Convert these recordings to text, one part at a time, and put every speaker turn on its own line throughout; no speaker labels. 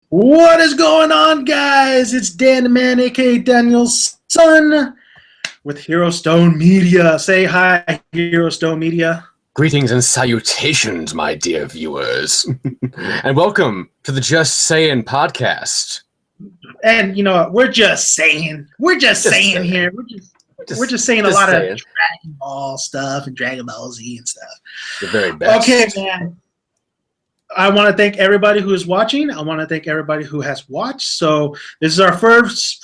What is going on, guys? It's Dan the Man, aka Daniel's son, with HEROSTONE Media. Say hi, HEROSTONE Media.
Greetings and salutations, my dear viewers, and welcome to the Just Saiyan podcast.
And you know what? We're just saying. We're just saying here. We're just saying a lot of Dragon Ball stuff and Dragon Ball Z and stuff.
The very best.
Okay, man. I want to thank everybody who is watching. I want to thank everybody who has watched. So this is our first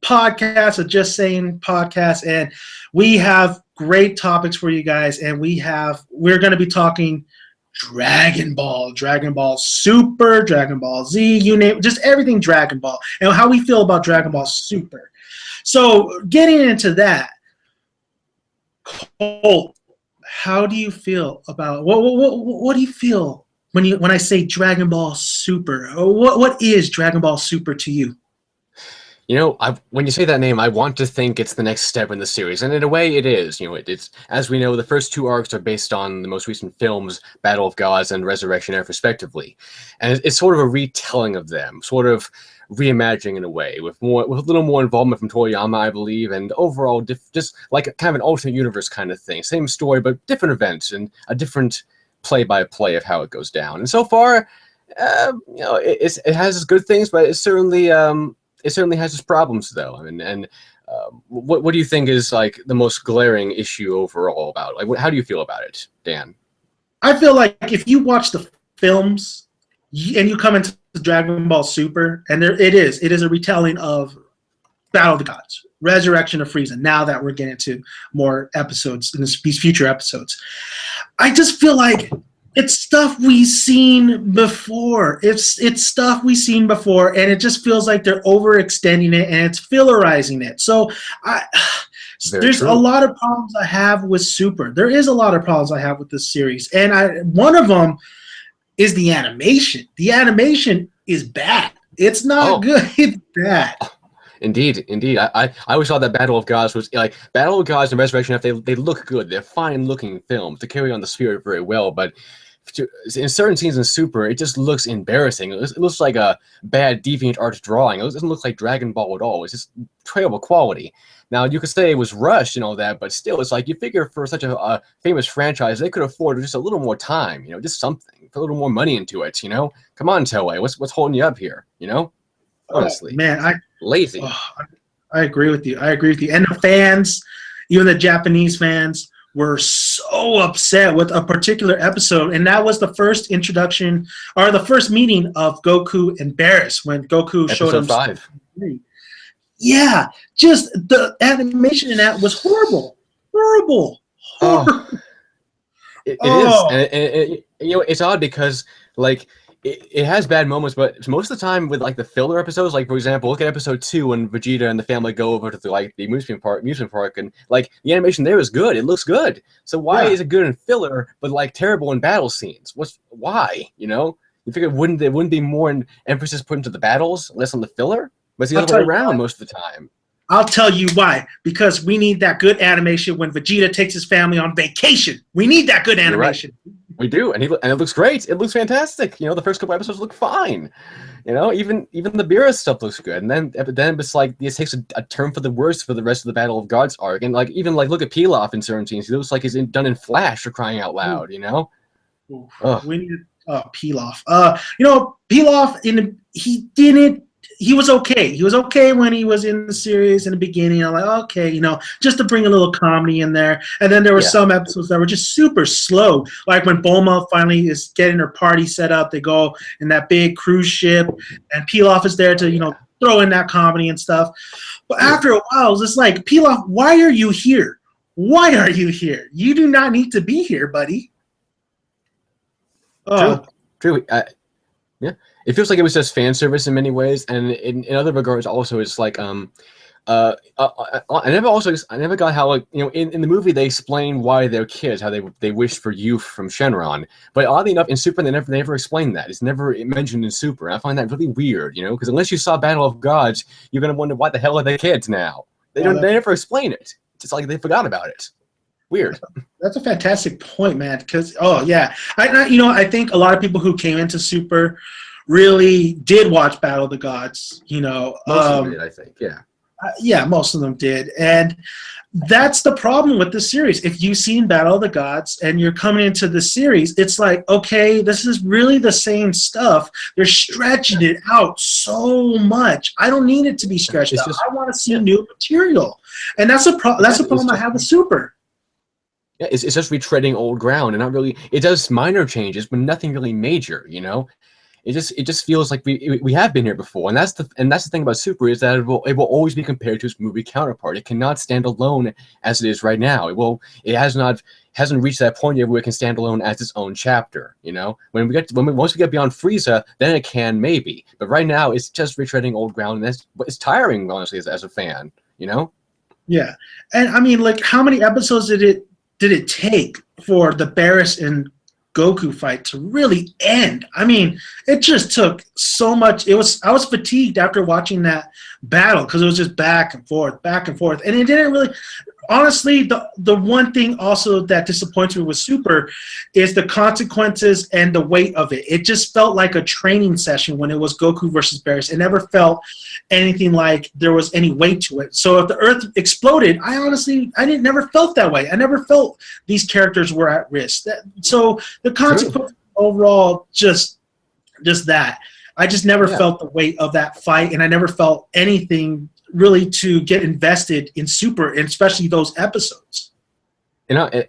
podcast, a Just Saying podcast, and we have great topics for you guys. And we're going to be talking Dragon Ball Super, Dragon Ball Z, you name it, just everything Dragon Ball, and how we feel about Dragon Ball Super. So getting into that, Colt, how do you feel about what do you feel when I say Dragon Ball Super? What is Dragon Ball Super to you?
You know, when you say that name, I want to think it's the next step in the series, and in a way, it is. You know, it's as we know, the first two arcs are based on the most recent films, Battle of Gods and Resurrection Earth, respectively, and it's sort of a retelling of them, sort of reimagining in a way, with a little more involvement from Toriyama, I believe, and overall, just like kind of an alternate universe kind of thing. Same story, but different events and a different play-by-play of how it goes down. And so far, you know, it has its good things, but it certainly has its problems, though. I mean, and what do you think is like the most glaring issue overall about it? Like, how do you feel about it, Dan?
I feel like if you watch the films and you come into Dragon Ball Super, and it is a retelling of Battle of the Gods, Resurrection of Frieza. Now that we're getting to more episodes in these future episodes, I just feel like it's stuff we've seen before. It's stuff we've seen before, and it just feels like they're overextending it and it's fillerizing it. So there's a lot of problems I have with Super. There is a lot of problems I have with this series, and one of them is the animation. The animation is bad. It's not good. It's bad.
Indeed. I always thought that Battle of Gods was like Battle of Gods and Resurrection F. They look good. They're fine-looking films. They carry on the spirit very well, but in certain scenes in Super, it just looks embarrassing. It looks like a bad deviant art drawing. It doesn't look like Dragon Ball at all. It's just terrible quality. Now, you could say it was rushed and all that, but still, it's like you figure for such a famous franchise, they could afford just a little more time, you know, just something, put a little more money into it, you know? Come on, Toei, what's holding you up here, you know? Honestly.
Man,
lazy.
I agree with you. And the fans, even the Japanese fans, were so upset with a particular episode, and that was the first introduction or the first meeting of Goku and Barris when Goku showed him.
Episode 5.
Yeah, just the animation in that was horrible.
Oh, it is, and you know, it's odd because like. It has bad moments, but most of the time with like the filler episodes, like for example, look at episode 2 when Vegeta and the family go over to the amusement park, and like the animation there is good. It looks good. So why is it good in filler, but like terrible in battle scenes? Why? You know, you figure there wouldn't be more emphasis put into the battles, less on the filler? But it's the other way around most of the time.
I'll tell you why. Because we need that good animation when Vegeta takes his family on vacation. We need that good animation.
Right. We do, and it looks great. It looks fantastic. You know, the first couple episodes look fine. You know, even the Beerus stuff looks good, and then it's like it takes a turn for the worse for the rest of the Battle of Gods arc, and like even like look at Pilaf in certain scenes. He looks like he's done in Flash, for crying out loud. You know,
we need Pilaf. You know, Pilaf he was okay. He was okay when he was in the series in the beginning. I'm like, okay, you know, just to bring a little comedy in there. And then there were some episodes that were just super slow. Like when Bulma finally is getting her party set up, they go in that big cruise ship, and Pilaf is there to, you know, throw in that comedy and stuff. But after a while, it's just like, Pilaf, why are you here? Why are you here? You do not need to be here, buddy.
True. Yeah, it feels like it was just fan service in many ways, and in other regards, also it's like I never got how, like, you know, in the movie they explain why they're kids, how they wish for youth from Shenron, but oddly enough in Super they never explain that. It's never mentioned in Super, and I find that really weird, you know, because unless you saw Battle of Gods, you're gonna wonder why the hell are they kids now. They never explain it. It's like they forgot about it. Weird.
That's a fantastic point, man. Because I think a lot of people who came into Super really did watch Battle of the Gods.
Most of them did, I think. Yeah.
Yeah, most of them did, and that's the problem with the series. If you've seen Battle of the Gods and you're coming into the series, it's like, okay, this is really the same stuff. They're stretching it out so much. I don't need it to be stretched out. I want to see new material, and that's a problem I have with Super.
Yeah, it's just retreading old ground, and not really. It does minor changes, but nothing really major. It just feels like we have been here before, and that's the thing about Super, is that it will always be compared to its movie counterpart. It cannot stand alone as it is right now. It hasn't reached that point yet where it can stand alone as its own chapter. Once we get beyond Frieza, then it can maybe. But right now, it's just retreading old ground, and it's tiring, honestly, as a fan.
Yeah, and I mean, like, how many episodes did it take for the Barris and Goku fight to really end? I mean, it just took so much. I was fatigued after watching that battle because it was just back and forth, and it didn't really. Honestly, the one thing also that disappoints me with Super is the consequences and the weight of it. It just felt like a training session when it was Goku versus Barris. It never felt anything like there was any weight to it. So if the Earth exploded, I never felt that way. I never felt these characters were at risk. So the consequences overall, just that. I just never felt the weight of that fight, and I never felt anything really to get invested in Super, and especially those episodes.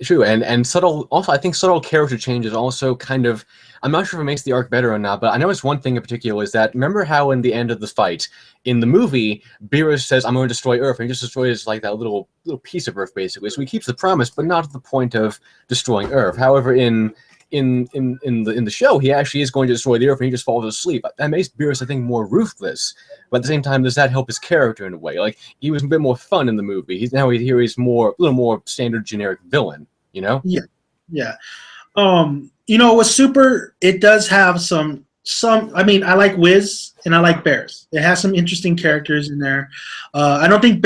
True, and subtle. Also, I think subtle character changes also kind of. I'm not sure if it makes the arc better or not, but I noticed one thing in particular is that, remember how in the end of the fight in the movie, Beerus says, "I'm going to destroy Earth," and he just destroys like that little piece of Earth basically. So he keeps the promise, but not at the point of destroying Earth. However, in the show, he actually is going to destroy the Earth, and he just falls asleep. That makes Beerus, I think, more ruthless. But at the same time, does that help his character in a way? Like, he was a bit more fun in the movie. He's a little more standard generic villain.
Yeah. With Super, it does have some. I mean, I like Wiz and I like Barris. It has some interesting characters in there. I don't think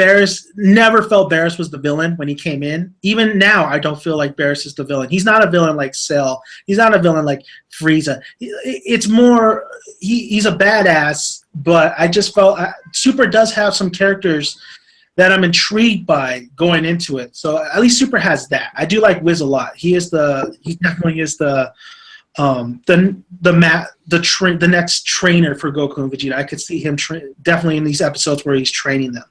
never felt Barris was the villain when he came in. Even now, I don't feel like Barris is the villain. He's not a villain like Cell. He's not a villain like Frieza. It's more, he's a badass, but I just felt Super does have some characters that I'm intrigued by going into it. So at least Super has that. I do like Wiz a lot. He definitely is the next trainer for Goku and Vegeta. I could see him definitely in these episodes where he's training them.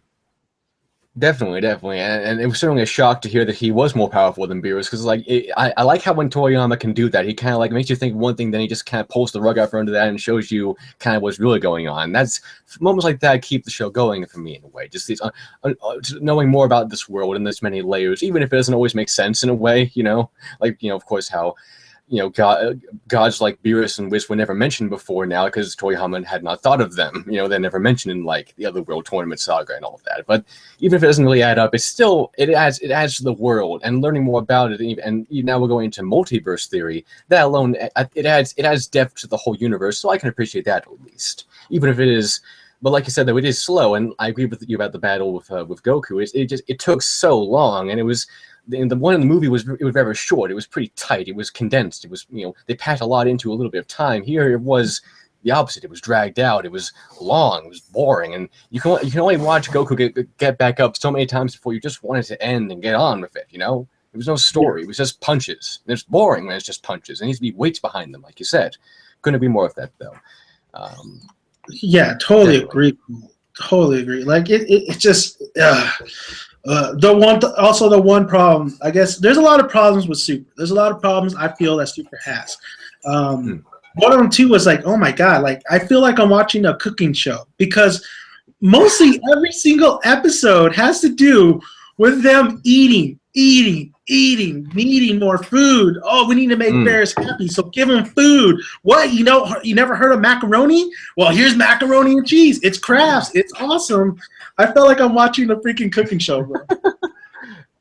Definitely, and it was certainly a shock to hear that he was more powerful than Beerus, because I like how when Toriyama can do that, he kind of like makes you think one thing, then he just kind of pulls the rug out from under that and shows you kind of what's really going on. That's moments like that keep the show going for me in a way. Just these knowing more about this world and this many layers, even if it doesn't always make sense in a way, of course how. Gods like Beerus and Whis were never mentioned before now because Toriyama had not thought of them. They're never mentioned in like the Other World Tournament saga and all of that. But even if it doesn't really add up, it's still it adds to the world, and learning more about it. And now we're going into multiverse theory. That alone, it adds depth to the whole universe. So I can appreciate that at least, even if it is. But like you said, though, it is slow, and I agree with you about the battle with Goku. It took so long, and it was. The one in the movie was very short. It was pretty tight. It was condensed. It was they packed a lot into a little bit of time. Here it was the opposite. It was dragged out. It was long. It was boring. And you can only watch Goku get back up so many times before you just want it to end and get on with it. There was no story. It was just punches. And it's boring when it's just punches. There needs to be weights behind them, like you said. Couldn't be more of that though.
Yeah, totally agree. Totally agree. Like it just. The one problem, I guess, there's a lot of problems with Super. There's a lot of problems I feel that Super has. One of them too was like, oh my god, like I feel like I'm watching a cooking show because mostly every single episode has to do with them eating, needing more food. Oh, we need to make Bears happy, so give them food. What, you never heard of macaroni? Well, here's macaroni and cheese. It's crafts. It's awesome. I felt like I'm watching a freaking cooking show, bro.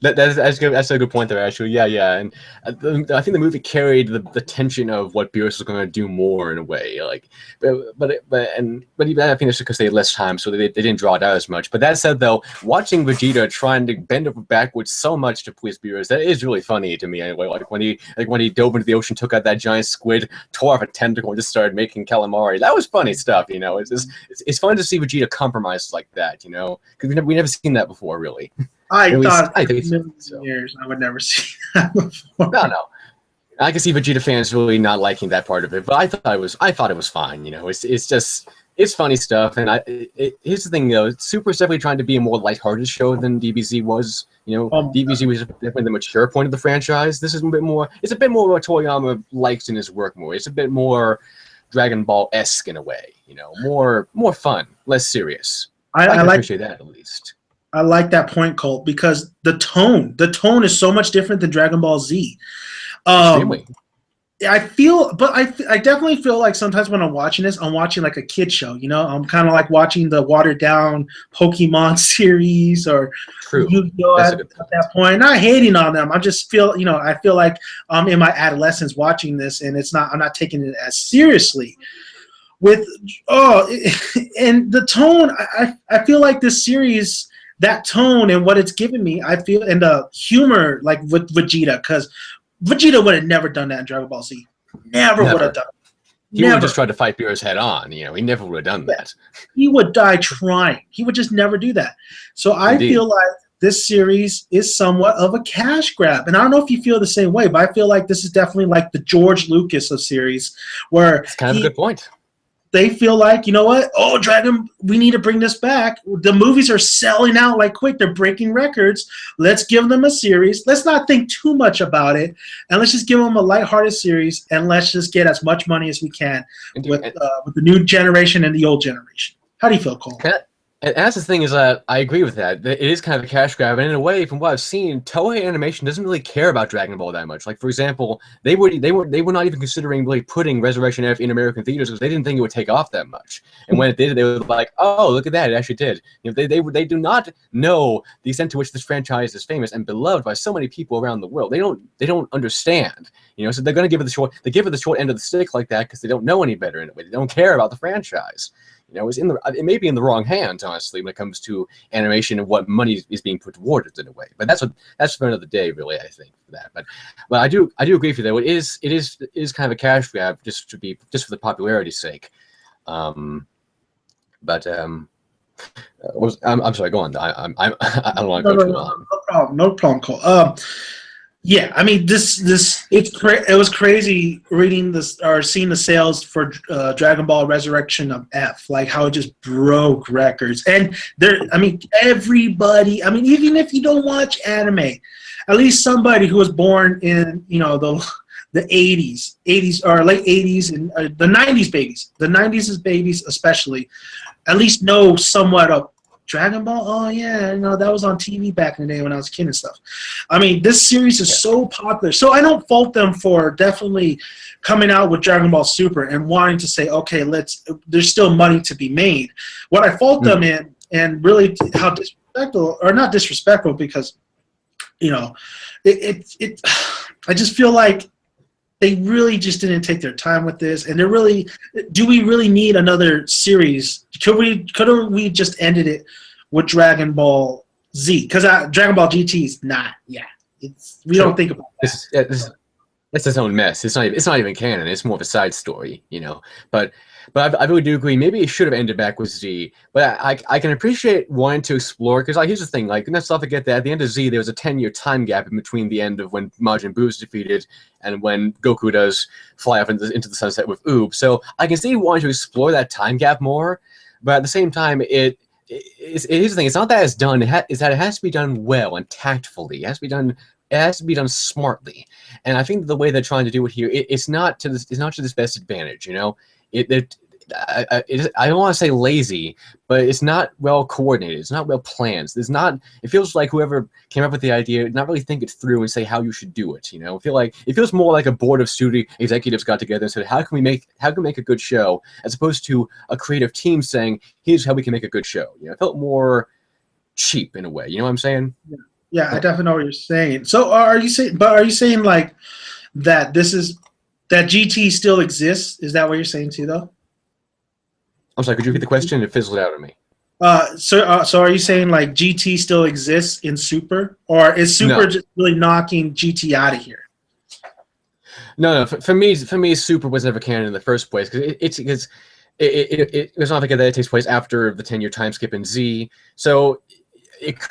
That's good. That's a good point there, actually. Yeah, yeah. And I think the movie carried the tension of what Beerus was going to do more in a way. Like, but even I think it's because they had less time, so they didn't draw it out as much. But that said, though, watching Vegeta trying to bend over backwards so much to please Beerus, that is really funny to me. Anyway, like when he dove into the ocean, took out that giant squid, tore off a tentacle, and just started making calamari. That was funny stuff. You know, it's fun to see Vegeta compromise like that. You know, because we never seen that before, really.
I thought
I
in
think
a million years I would never see that before.
No. I can see Vegeta fans really not liking that part of it, but I thought it was fine. You know, it's funny stuff. And here's the thing, though, Super's definitely trying to be a more lighthearted show than DBZ was. You know, DBZ was definitely the mature point of the franchise. This is a bit more. It's a bit more what Toriyama likes in his work more. It's a bit more Dragon Ball-esque in a way. You know, more fun, less serious. I appreciate that at least.
I like that point, Colt, because the tone is so much different than Dragon Ball Z. I definitely feel like sometimes when I'm watching this, I'm watching like a kid show. You know, I'm kind of like watching the watered down Pokemon series or Yu-Gi-Oh at that point. Not hating on them. I just feel, you know, I feel like I'm in my adolescence watching this, and I'm not taking it as seriously. And the tone, I feel like this series, that tone and what it's given me, I feel, and the humor, like with Vegeta, because Vegeta would have never done that in Dragon Ball Z. Never would have done it.
He would have just tried to fight Beerus head on. You know, he never would have done that.
He would die trying. He would just never do that. So I feel like this series is somewhat of a cash grab. And I don't know if you feel the same way, but I feel like this is definitely like the George Lucas of series, where
it's kind of a good point.
They feel like, you know what? Oh, Dragon, we need to bring this back. The movies are selling out like quick. They're breaking records. Let's give them a series. Let's not think too much about it. And let's just give them a lighthearted series. And let's just get as much money as we can with the new generation and the old generation. How do you feel, Cole?
And that's the thing is that I agree with that. It is kind of a cash grab, and in a way, from what I've seen, Toei Animation doesn't really care about Dragon Ball that much. Like, for example, they were not even considering really putting Resurrection F in American theaters because they didn't think it would take off that much. And when it did, they were like, "Oh, look at that! It actually did." You know, they do not know the extent to which this franchise is famous and beloved by so many people around the world. They don't understand. You know, so they're going to give it the short. They give it the short end of the stick like that because they don't know any better in a way. They don't care about the franchise. You know, it may be in the wrong hands, honestly, when it comes to animation and what money is being put toward it in a way. But that's for another day, really. I think for that. But I do agree with you though. It is kind of a cash grab just for the popularity's sake. I'm sorry. Go on. I don't want to go too long.
No problem, Cole. Yeah, I mean, it was crazy reading this or seeing the sales for Dragon Ball Resurrection of F, like how it just broke records. And everybody, I mean, even if you don't watch anime, at least somebody who was born in, you know, the 80s or late 80s and the 90s babies especially, at least know somewhat of Dragon Ball. Oh yeah, you know, that was on TV back in the day when I was a kid and stuff. I mean, this series is so popular, so I don't fault them for definitely coming out with Dragon Ball Super and wanting to say, okay, there's still money to be made. What I fault them in, and really how disrespectful, or not disrespectful, because, you know, I just feel like they really just didn't take their time with this, and do we really need another series? Couldn't we just ended it with Dragon Ball Z? Because Dragon Ball GT is not. Yeah, we don't think about that.
It's its own mess. It's not even canon. It's more of a side story, you know. But I really do agree. Maybe it should have ended back with Z. But I can appreciate wanting to explore, because here's the thing. Like, let's not forget that at the end of Z, there was a 10-year time gap in between the end of when Majin Buu is defeated and when Goku does fly off into the sunset with Oob. So I can see wanting to explore that time gap more. But at the same time, here's the thing. It's not that it's done. It's that it has to be done well and tactfully. It has to be done smartly. And I think the way they're trying to do it here, it's not to this best advantage. You know, I don't want to say lazy, but it's not well coordinated. It's not well planned. It feels like whoever came up with the idea did not really think it through and say how you should do it. You know, it feels more like a board of studio executives got together and said, how can we make a good show, as opposed to a creative team saying, here's how we can make a good show. You know, it felt more cheap in a way. You know what I'm saying?
Yeah, I definitely know what you're saying. So are you saying? But are you saying like that that GT still exists? Is that what you're saying too, though?
I'm sorry, could you repeat the question? It fizzled out on me.
So are you saying like GT still exists in Super, or is Super
No.
just really knocking GT out of here?
No. For me, Super was never canon in the first place because it was not like that. It takes place after the 10-year time skip in Z. So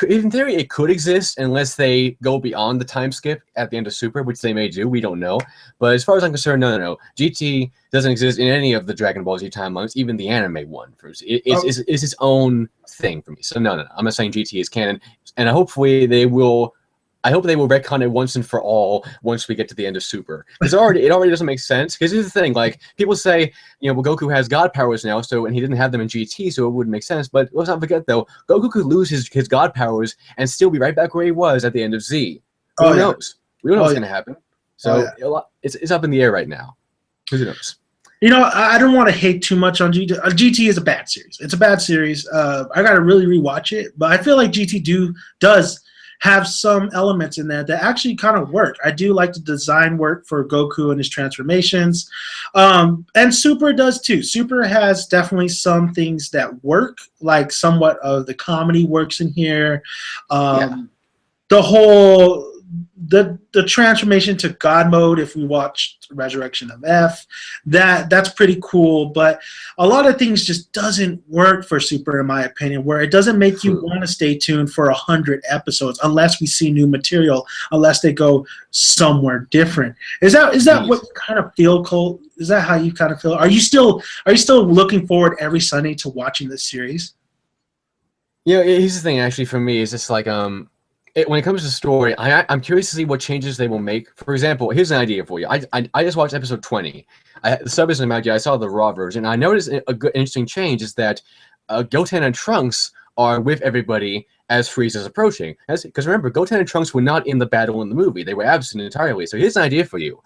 in theory, it could exist unless they go beyond the time skip at the end of Super, which they may do. We don't know. But as far as I'm concerned, no. GT doesn't exist in any of the Dragon Ball Z timelines, even the anime one. It's its own thing for me. So no. I'm not saying GT is canon, and hopefully they will. I hope they will retcon it once and for all once we get to the end of Super. Because it already doesn't make sense. Because here's the thing, like, people say, well, Goku has God powers now, and he didn't have them in GT, so it wouldn't make sense. But let's not forget, though, Goku could lose his God powers and still be right back where he was at the end of Z. Who knows? We don't know what's going to happen. So it's up in the air right now. Who knows?
I don't want to hate too much on GT. GT is a bad series. It's a bad series. I got to really rewatch it. But I feel like GT does have some elements in there that actually kind of work. I do like the design work for Goku and his transformations. And Super does too. Super has definitely some things that work, like somewhat of the comedy works in here. The whole the transformation to God mode, if we watched Resurrection of F, that's pretty cool. But a lot of things just doesn't work for Super, in my opinion, where it doesn't make you want to stay tuned for 100 episodes unless we see new material, unless they go somewhere different. Is that what you kind of feel, Cole? Is that how you kind of feel? Are you still looking forward every Sunday to watching this series?
Here's the thing. Actually, for me, is just like when it comes to story, I'm curious to see what changes they will make. For example, here's an idea for you. I just watched episode 20. The sub isn't about you. I saw the raw version. I noticed a good, interesting change is that Goten and Trunks are with everybody as Frieza's approaching. Because remember, Goten and Trunks were not in the battle in the movie. They were absent entirely. So here's an idea for you.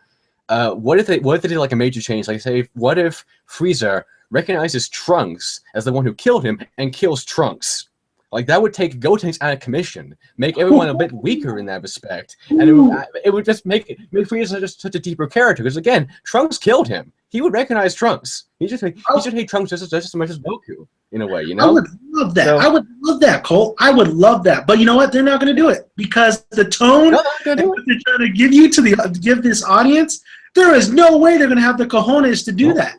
What if they did like a major change? Like, say, what if Frieza recognizes Trunks as the one who killed him and kills Trunks? Like, that would take Gotenks out of commission, make everyone a bit weaker in that respect, and it would just make Frieza just such a deeper character. Because again, Trunks killed him. He would recognize Trunks. He should hate Trunks just as much as Goku, in a way.
I would love that. I would love that, Cole. I would love that. But you know what? They're not going to do it because the tone they're trying to give you give this audience, there is no way they're going to have the cojones to do that.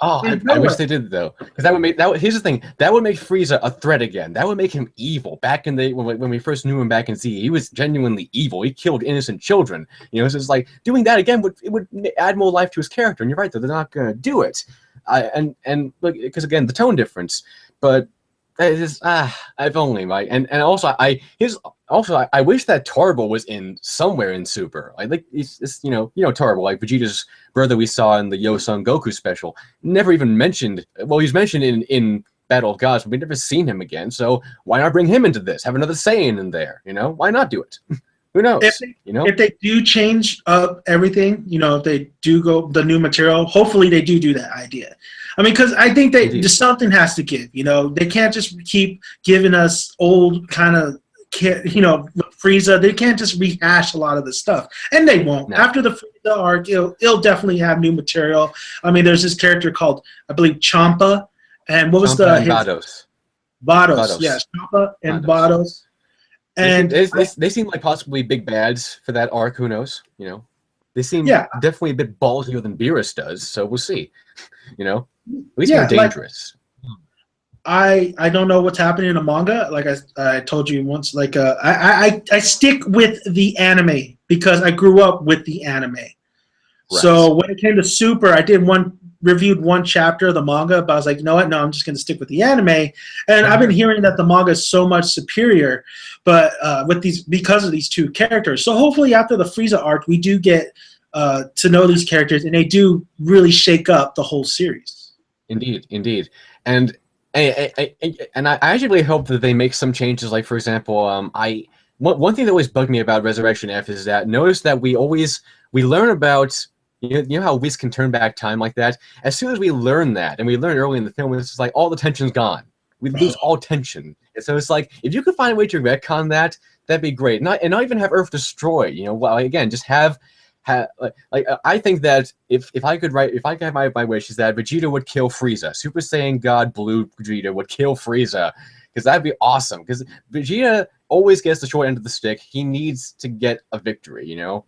Oh, I wish they did, though, because here's the thing, that would make Frieza a threat again. That would make him evil. Back in when we first knew him back in Z, he was genuinely evil. He killed innocent children. So it's like doing that again would add more life to his character. And you're right, though, they're not gonna do it. Because again, the tone difference. But I've only right, and also I wish that Tarble was in somewhere in Super. Like it's Tarble, like Vegeta's brother we saw in the Yo-Son Goku special, never even mentioned. Well, he's mentioned in Battle of Gods, but we've never seen him again. So why not bring him into this? Have another Saiyan in there. Why not do it? Who knows? If they do change up everything, if they do go the new material, hopefully they do that idea. I mean, because I think just something has to give. They can't just keep giving us old kind of, Frieza. They can't just rehash a lot of the stuff, and they won't. No. After the Frieza arc, it'll definitely have new material. I mean, there's this character called, I believe, Champa, and what was Vados?
Vados, yes, Champa and Vados. And
they seem like possibly big bads for that arc. Who knows? They seem definitely a bit ballsier than Beerus does. So we'll see. At least more dangerous.
I don't know what's happening in the manga. Like I told you once, like I stick with the anime because I grew up with the anime. Right. So when it came to Super, I reviewed one chapter of the manga, but I was like, you know what? No, I'm just going to stick with the anime. And I've been hearing that the manga is so much superior, but because of these two characters. So hopefully after the Frieza arc, we do get to know these characters, and they do really shake up the whole series.
Indeed. And I actually really hope that they make some changes. Like, for example, one thing that always bugged me about Resurrection F is that notice that we learn about how Whis can turn back time like that. As soon as we learn that, and we learn early in the film, it's just like all the tension's gone. we lose all tension. And so it's like, if you could find a way to retcon that, that'd be great. Not even have Earth destroy. You know, well, again, just have I think that if I could have my wish is that Vegeta would kill Frieza. Super Saiyan God Blue Vegeta would kill Frieza, because that'd be awesome. Because Vegeta always gets the short end of the stick. He needs to get a victory. You know.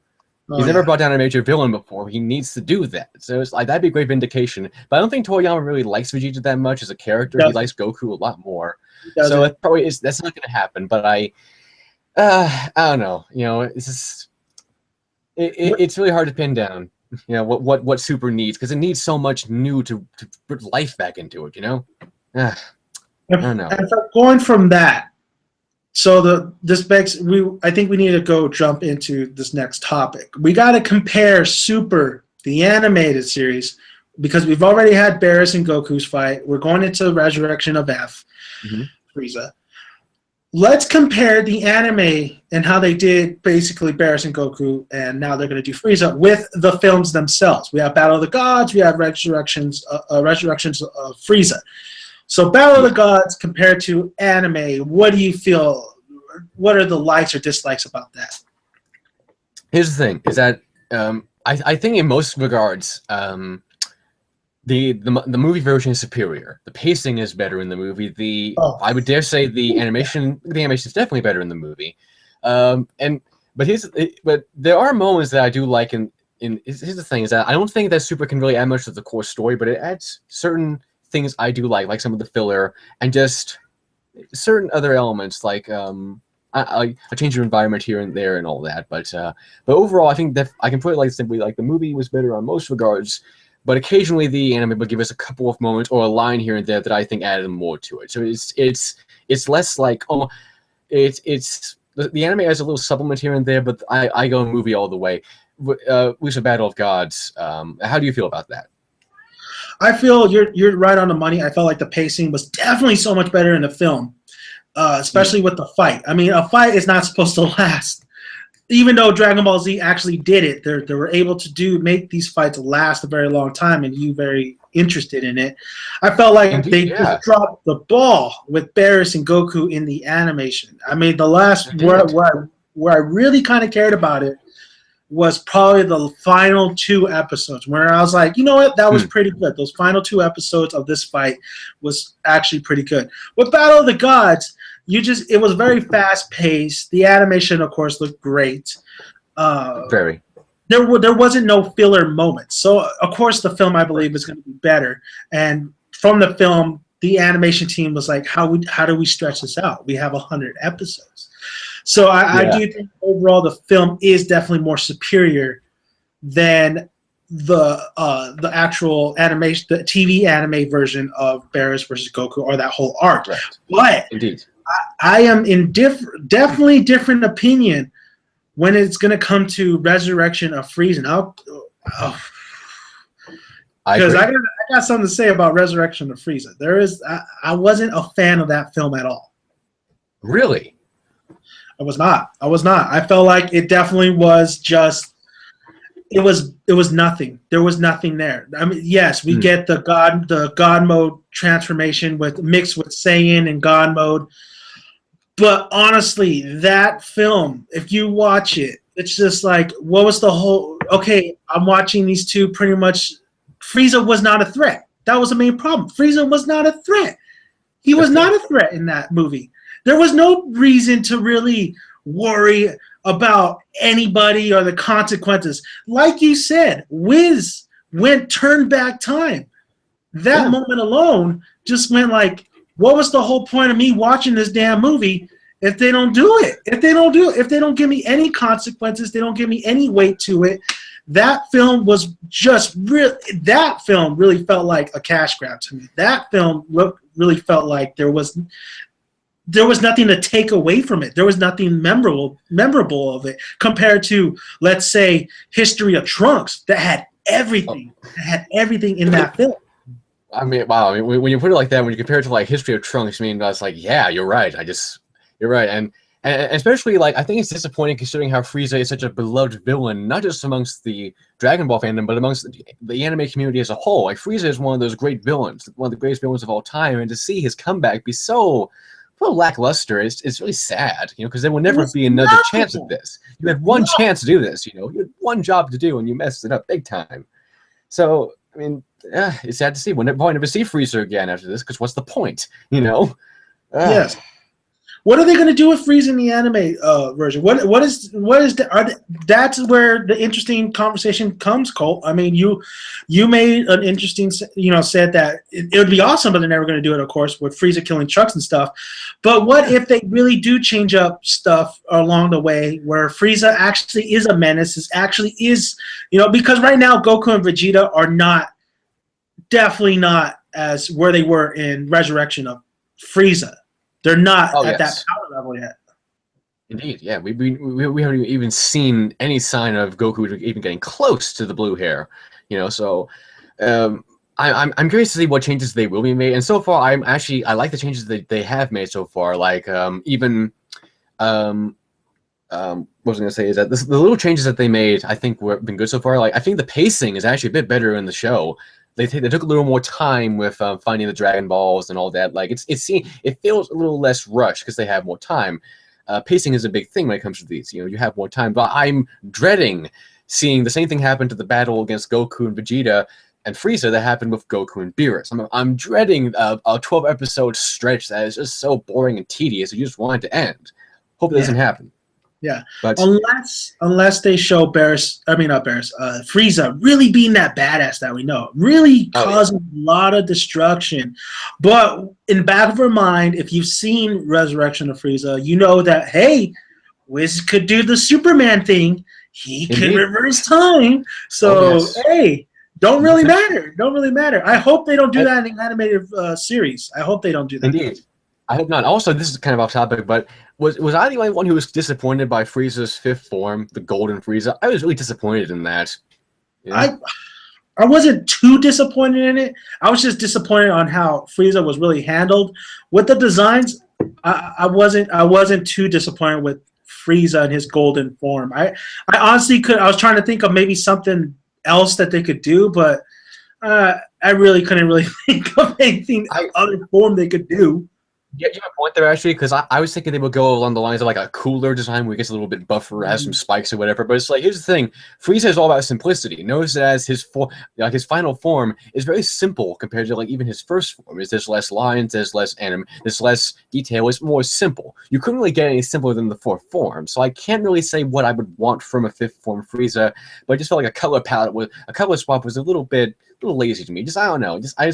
He's never brought down a major villain before. He needs to do that. So it's like that'd be a great vindication. But I don't think Toriyama really likes Vegeta that much as a character. He likes Goku a lot more. So it probably is. That's not going to happen. But I don't know. You know, it's just it's really hard to pin down. You know what Super needs, because it needs so much new to put life back into it. You know. I don't know.
And so going from that. So this begs I think we need to jump into this next topic. We got to compare Super, the animated series, because we've already had Beerus and Goku's fight. We're going into Resurrection of F, Frieza. Let's compare the anime and how they did basically Beerus and Goku, and now they're going to do Frieza with the films themselves. We have Battle of the Gods. We have Resurrections of Frieza. So Battle of the Gods compared to anime, what do you feel? What are the likes or dislikes about that?
Here's the thing: is that I think in most regards, the movie version is superior. The pacing is better in the movie. I would dare say the animation is definitely better in the movie. But there are moments that I do like. Here's the thing: is that I don't think that Super can really add much to the core story, but it adds certain things I do like some of the filler and just certain other elements like a change of environment here and there and all that. But overall, I think that I can put it like simply, like the movie was better on most regards, but occasionally the anime would give us a couple of moments or a line here and there that I think added more to it. So it's less like it's the anime has a little supplement here and there, but I go movie all the way. With Battle of Gods, how do you feel about that?
I feel you're right on the money. I felt like the pacing was definitely so much better in the film, especially with the fight. I mean, a fight is not supposed to last. Even though Dragon Ball Z actually did it, they were able to make these fights last a very long time, and you very interested in it. I felt like they just dropped the ball with Beerus and Goku in the animation. I mean, the last where I really kind of cared about it was probably the final 2 episodes, where I was like, you know what, that was pretty good. Those final 2 episodes of this fight was actually pretty good. With Battle of the Gods, it was very fast paced. The animation, of course, looked great.
Very.
There wasn't no filler moments. So, of course, the film, I believe, is going to be better. And from the film, the animation team was like, how do we stretch this out? We have 100 episodes. So I do think overall the film is definitely more superior than the actual animation, the TV anime version of Beerus versus Goku, or that whole arc.
Right.
But
indeed,
I am in definitely different opinion when it's going to come to Resurrection of Frieza. Because I got something to say about Resurrection of Frieza. I wasn't a fan of that film at all.
Really?
I was not. I felt like it definitely was just. It was nothing. There was nothing there. I mean, yes, we get the God mode transformation mixed with Saiyan and God mode, but honestly, that film, if you watch it, it's just like, what was the whole? Okay, I'm watching these two pretty much. Frieza was not a threat. That was the main problem. Frieza was not a threat. He was not a threat in that movie. There was no reason to really worry about anybody or the consequences. Like you said, Wiz turned back time. That moment alone just went like, what was the whole point of me watching this damn movie if they don't do it? If they don't give me any consequences, they don't give me any weight to it. That film was just that film really felt like a cash grab to me. That film really felt like there was nothing to take away from it. There was nothing memorable of it compared to, let's say, History of Trunks that had everything. That had everything in that film.
I mean, wow. I mean, when you put it like that, when you compare it to like History of Trunks, I mean, I was like, yeah, you're right. You're right. And And especially, like, I think it's disappointing considering how Frieza is such a beloved villain, not just amongst the Dragon Ball fandom, but amongst the anime community as a whole. Like, Frieza is one of those great villains, one of the greatest villains of all time, and to see his comeback be so lackluster, it's really sad, you know, because there will never be another chance at this. You had one chance to do this, you know, you had one job to do, and you messed it up big time. So, I mean, it's sad to see. We'll probably never see Frieza again after this, because what's the point, you know?
Yes. What are they going to do with Frieza in the anime version? What is that's where the interesting conversation comes, Colt. I mean, you made an interesting, said that it would be awesome, but they're never going to do it, of course, with Frieza killing trucks and stuff. But what if they really do change up stuff along the way, where Frieza actually is a menace, because right now Goku and Vegeta are definitely not as where they were in Resurrection of Frieza. They're not at that power level yet.
Indeed, yeah. We haven't even seen any sign of Goku even getting close to the blue hair, you know. So, I'm curious to see what changes they will be made. And so far, I like the changes that they have made so far. Like what was I gonna say is that the little changes that they made, I think, been good so far. Like, I think the pacing is actually a bit better in the show. They took a little more time with finding the Dragon Balls and all that. Like, it feels a little less rushed because they have more time. Pacing is a big thing when it comes to these. You know, you have more time. But I'm dreading seeing the same thing happen to the battle against Goku and Vegeta and Frieza that happened with Goku and Beerus. I'm dreading a 12-episode stretch that is just so boring and tedious. You just want it to end. Hope it doesn't happen.
Yeah, but unless they show Frieza really being that badass that we know, really causing a lot of destruction. But in the back of her mind, if you've seen Resurrection of Frieza, you know that, hey, Wiz could do the Superman thing. He can reverse time. So, hey, don't really matter. I hope they don't do that in the animated series. I hope they don't do that.
Indeed. I hope not. Also, this is kind of off topic, but was I the only one who was disappointed by Frieza's fifth form, the Golden Frieza? I was really disappointed in that. Yeah.
I wasn't too disappointed in it. I was just disappointed on how Frieza was really handled. With the designs, I wasn't too disappointed with Frieza in his golden form. I honestly I was trying to think of maybe something else that they could do, but I really couldn't really think of anything other form they could do.
Yeah, you have a point there, actually, because I was thinking they would go along the lines of like a cooler design where he gets a little bit buffer, has some spikes or whatever. But it's like, here's the thing: Frieza is all about simplicity. Notice that as his his final form is very simple compared to like even his first form. There's less lines, there's less there's less detail. It's more simple. You couldn't really get any simpler than the fourth form. So I can't really say what I would want from a fifth form Frieza, but I just felt like a color palette with a color swap was a little lazy to me. I don't know. I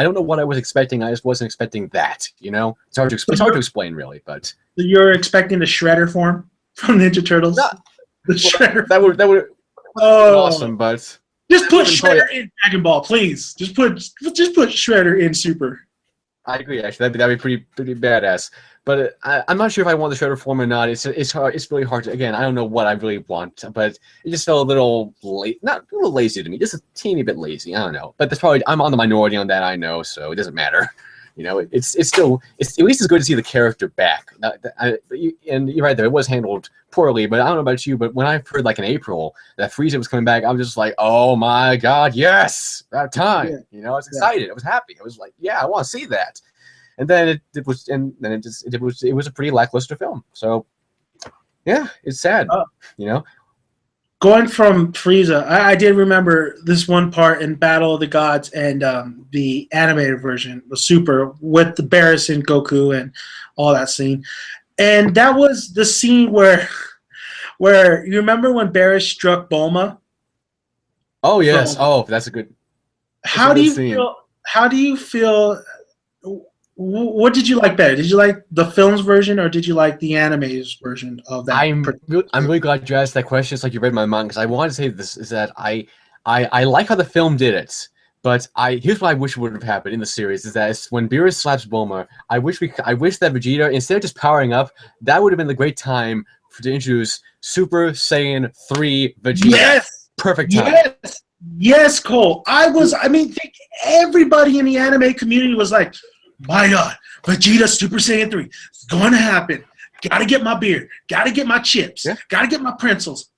don't know what I was expecting. I just wasn't expecting that. You know, it's hard to explain, really. But
you're expecting the Shredder form from Ninja Turtles? The Shredder.
That would been awesome. But
just put Shredder in Dragon Ball, please. Just put Shredder in Super.
I agree. Actually, that'd be pretty badass. But I'm not sure if I want the Shredder form or not. It's hard. It's really hard to. Again, I don't know what I really want, but it just felt a little not a little lazy to me. Just a teeny bit lazy. I don't know. But that's probably I'm on the minority on that. I know, so it doesn't matter. You know, it's still at least it's good to see the character back. And you're right there. It was handled poorly, but I don't know about you. But when I heard like in April that Frieza was coming back, I was just like, oh my god, yes, about time. Yeah. You know, I was excited. I was happy. I was like, yeah, I want to see that. And then it was a pretty lackluster film. So yeah, it's sad. You know.
Going from Frieza, I did remember this one part in Battle of the Gods and the animated version, the Super, with the Beerus and Goku and all that scene. And that was the scene where you remember when Beerus struck Bulma?
Oh, yes. That's a good
How do you feel? What did you like better? Did you like the film's version or did you like the anime's version of that?
I'm really glad you asked that question. It's like you read my mind because I wanted to say this is that I like how the film did it, but here's what I wish would have happened in the series is that when Beerus slaps Bulma, I wish that Vegeta, instead of just powering up, that would have been the great time to introduce Super Saiyan 3 Vegeta.
Yes,
perfect time.
Yes, Cole. Everybody in the anime community was like, my God, Vegeta Super Saiyan 3. It's going to happen. Gotta get my beer. Gotta get my chips.
Yeah.
Gotta get my pretzels.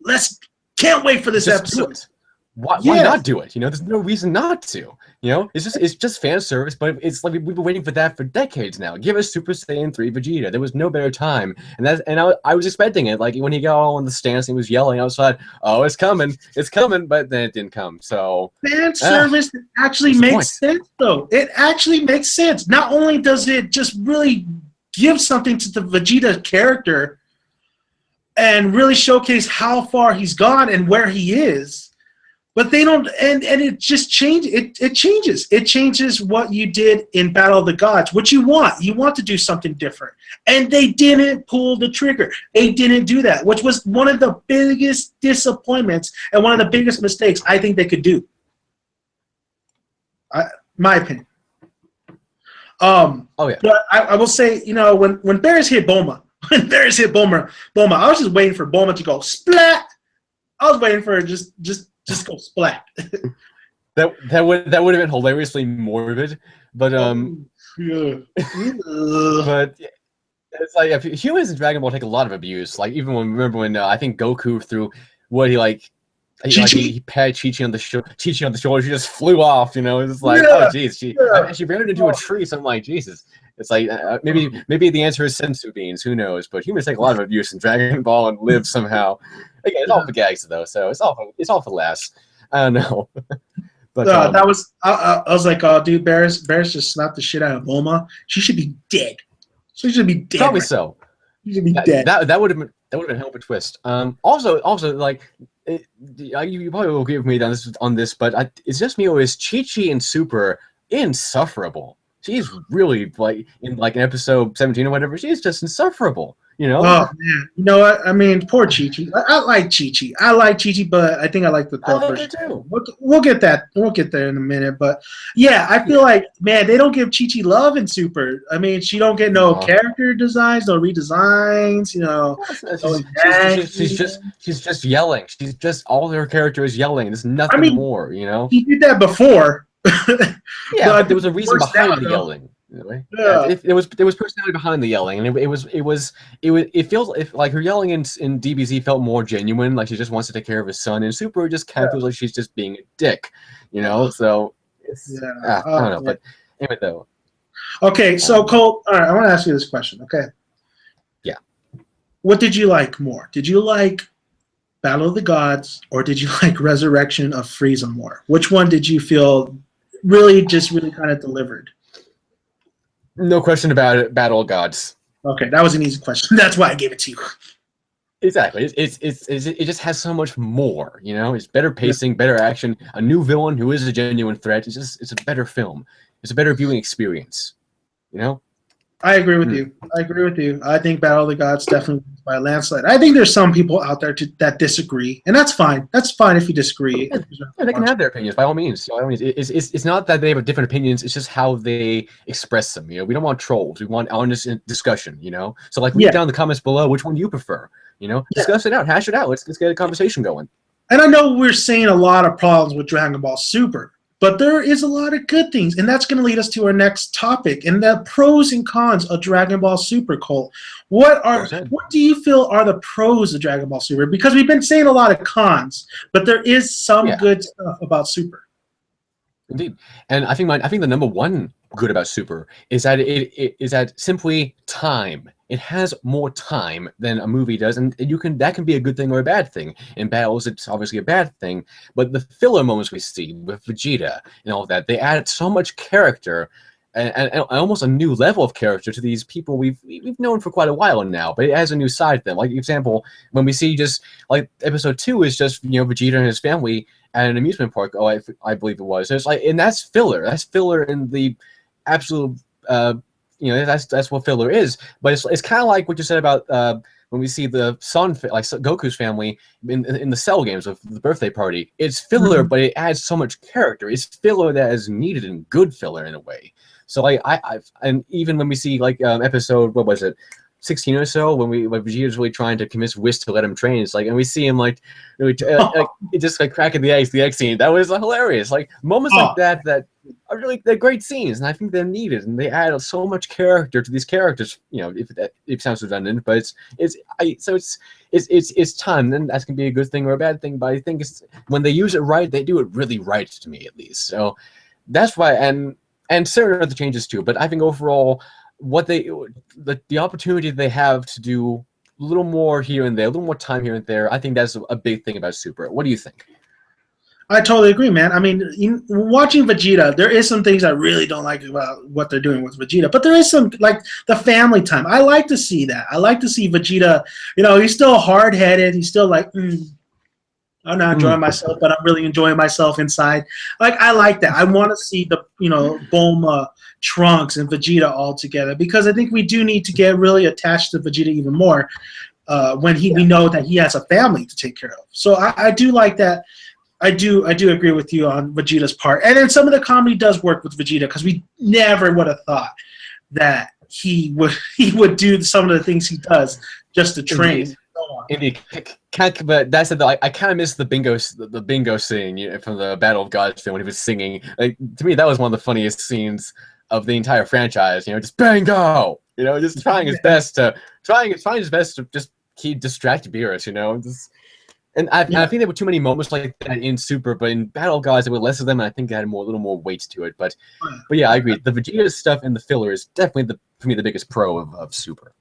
Can't wait for this
Just
episode.
do it. Why not do it? You know, there's no reason not to. You know, it's just fan service, but it's like we've been waiting for that for decades now. Give us Super Saiyan 3 Vegeta. There was no better time, and I was expecting it. Like when he got all in the stance and he was yelling outside, "Oh, it's coming, but then it didn't come. So
fan service actually makes sense, though. It actually makes sense. Not only does it just really give something to the Vegeta character and really showcase how far he's gone and where he is. But they don't, and it just changes. It changes. It changes what you did in Battle of the Gods. What you want. You want to do something different. And they didn't pull the trigger. They didn't do that, which was one of the biggest disappointments and one of the biggest mistakes I think they could do. My opinion.
Oh yeah.
But I will say, you know, when Beerus hit Bulma, I was just waiting for Bulma to go splat. I was waiting for her just go splat.
that would have been hilariously morbid, but
yeah.
but it's like humans in Dragon Ball take a lot of abuse. Like even remember when I think Goku threw what he patted Chi-Chi on the shoulder. She just flew off. You know, it's like oh jeez, she ran into a tree. So I'm like Jesus. It's like maybe the answer is sensu beans. Who knows? But humans take a lot of abuse in Dragon Ball and live somehow. Again, it's all for gags though, so it's all for laughs. I don't know. But
that was I was like, oh dude, Beerus just slapped the shit out of Bulma. She should be dead. She should be dead.
Probably so.
She should be dead.
That would have been a hell of a twist. Also like. You probably will agree with me on this, but it's just me. Always Chi-Chi and Super insufferable. She's really like in episode 17 or whatever. She's just insufferable. You know.
Oh man, you know what? I mean, poor Chi-Chi. I like Chi-Chi. But I think I like the girl version
too.
We'll get that. We'll get there in a minute. But yeah, I feel like man, they don't give Chi-Chi love in Super. I mean, she don't get no character designs, no redesigns. You know,
she's just yelling. She's just all her character is yelling. There's nothing more. You know,
he did that before.
Yeah, but there was a reason behind the yelling. Anyway. Yeah, there was personality behind the yelling, and it feels like her yelling in DBZ felt more genuine, like she just wants to take care of his son. And Super just kind of feels like she's just being a dick, you know. So it's, I don't know, but anyway though.
Okay, so Colt, all right, I want to ask you this question. Okay.
Yeah.
What did you like more? Did you like Battle of the Gods, or did you like Resurrection of Frieza more? Which one did you feel really kind of delivered?
No question about it. Battle of Gods.
Okay, that was an easy question. That's why I gave it to you.
Exactly. It just has so much more. You know, it's better pacing, better action, a new villain who is a genuine threat. It's a better film. It's a better viewing experience. You know.
I agree with you. I think Battle of the Gods definitely wins by a landslide. I think there's some people out there that disagree, and that's fine. That's fine if you disagree.
Yeah, they can have their opinions by all means. It's not that they have different opinions. It's just how they express them. You know, we don't want trolls. We want honest discussion. You know, so like leave down in the comments below which one you prefer. You know, discuss it out, hash it out. Let's get a conversation going.
And I know we're seeing a lot of problems with Dragon Ball Super. But there is a lot of good things, and that's going to lead us to our next topic, and the pros and cons of Dragon Ball Super, Colt. What do you feel are the pros of Dragon Ball Super? Because we've been saying a lot of cons, but there is some good stuff about Super.
Indeed, and I think the number one good about Super is that it is that simply time. It has more time than a movie does, and that can be a good thing or a bad thing. In battles, it's obviously a bad thing, but the filler moments we see with Vegeta and all of that, they add so much character and almost a new level of character to these people we've known for quite a while now, but it has a new side to them. Like example, when we see just like episode 2 is just Vegeta and his family at an amusement park. Oh, I believe it was. It's like, and that's filler. That's filler in the absolute. That's what filler is. But it's kind of like what you said about when we see the Goku's family in the Cell games of the birthday party. It's filler, but it adds so much character. It's filler that is needed and good filler in a way. So and even when we see episode, what was it, 16 or so, when Vegeta's really trying to convince Whis to let him train. It's like, and we see him like, really, it just like cracking the egg scene. That was hilarious. Like moments like that are really, they're great scenes, and I think they're needed, and they add so much character to these characters. You know, if it sounds redundant, but it's time, and that can be a good thing or a bad thing. But I think it's when they use it right, they do it really right, to me at least. So that's why, and certain other changes too. But I think overall, what the opportunity they have to do a little more here and there, a little more time here and there, I think that's a big thing about Super. What do you think?
I totally agree, man. I mean, watching Vegeta, there is some things I really don't like about what they're doing with Vegeta, but there is some, like, the family time. I like to see that. I like to see Vegeta, you know, he's still hard-headed. He's still like, I'm not enjoying myself, but I'm really enjoying myself inside. Like, I like that. I want to see the, you know, Bulma, Trunks, and Vegeta all together, because I think we do need to get really attached to Vegeta even more when we know that he has a family to take care of. So I do like that. I do agree with you on Vegeta's part. And then some of the comedy does work with Vegeta, because we never would have thought that he would do some of the things he does just to train.
Indeed. But that's it. I kind of miss the bingo scene from the Battle of Gods film when he was singing. Like, to me, that was one of the funniest scenes of the entire franchise. You know, just bingo. You know, just trying his best to just keep distract Beerus. You know, and I think there were too many moments like that in Super, but in Battle of Gods there were less of them, and I think it had a little more weight to it. But yeah, I agree. The Vegeta stuff in the filler is definitely for me the biggest pro of Super.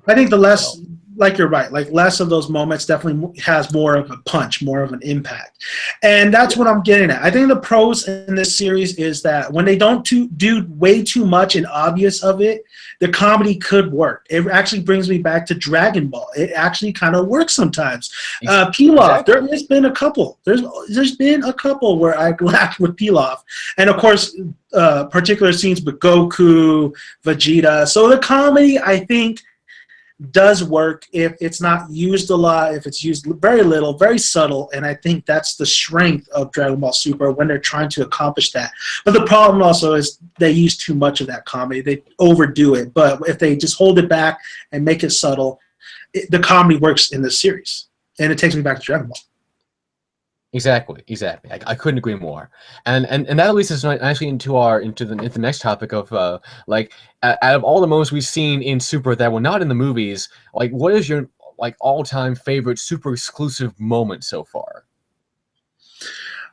I think the less, like, you're right, like, less of those moments definitely has more of a punch, more of an impact. And that's what I'm getting at. I think the pros in this series is that when they don't do way too much and obvious of it, the comedy could work. It actually brings me back to Dragon Ball. It actually kind of works sometimes. Pilaf, there has been a couple. There's been a couple where I laughed with Pilaf. And, of course, particular scenes with Goku, Vegeta. So the comedy, I think, does work if it's not used a lot, if it's used very little, very subtle, and I think that's the strength of Dragon Ball Super when they're trying to accomplish that. But the problem also is they use too much of that comedy. They overdo it. But if they just hold it back and make it subtle, the comedy works in this series. And it takes me back to Dragon Ball.
Exactly. I couldn't agree more. And that leads us actually into the next topic of like, out of all the moments we've seen in Super that were not in the movies, like, what is your all-time favorite Super exclusive moment so far?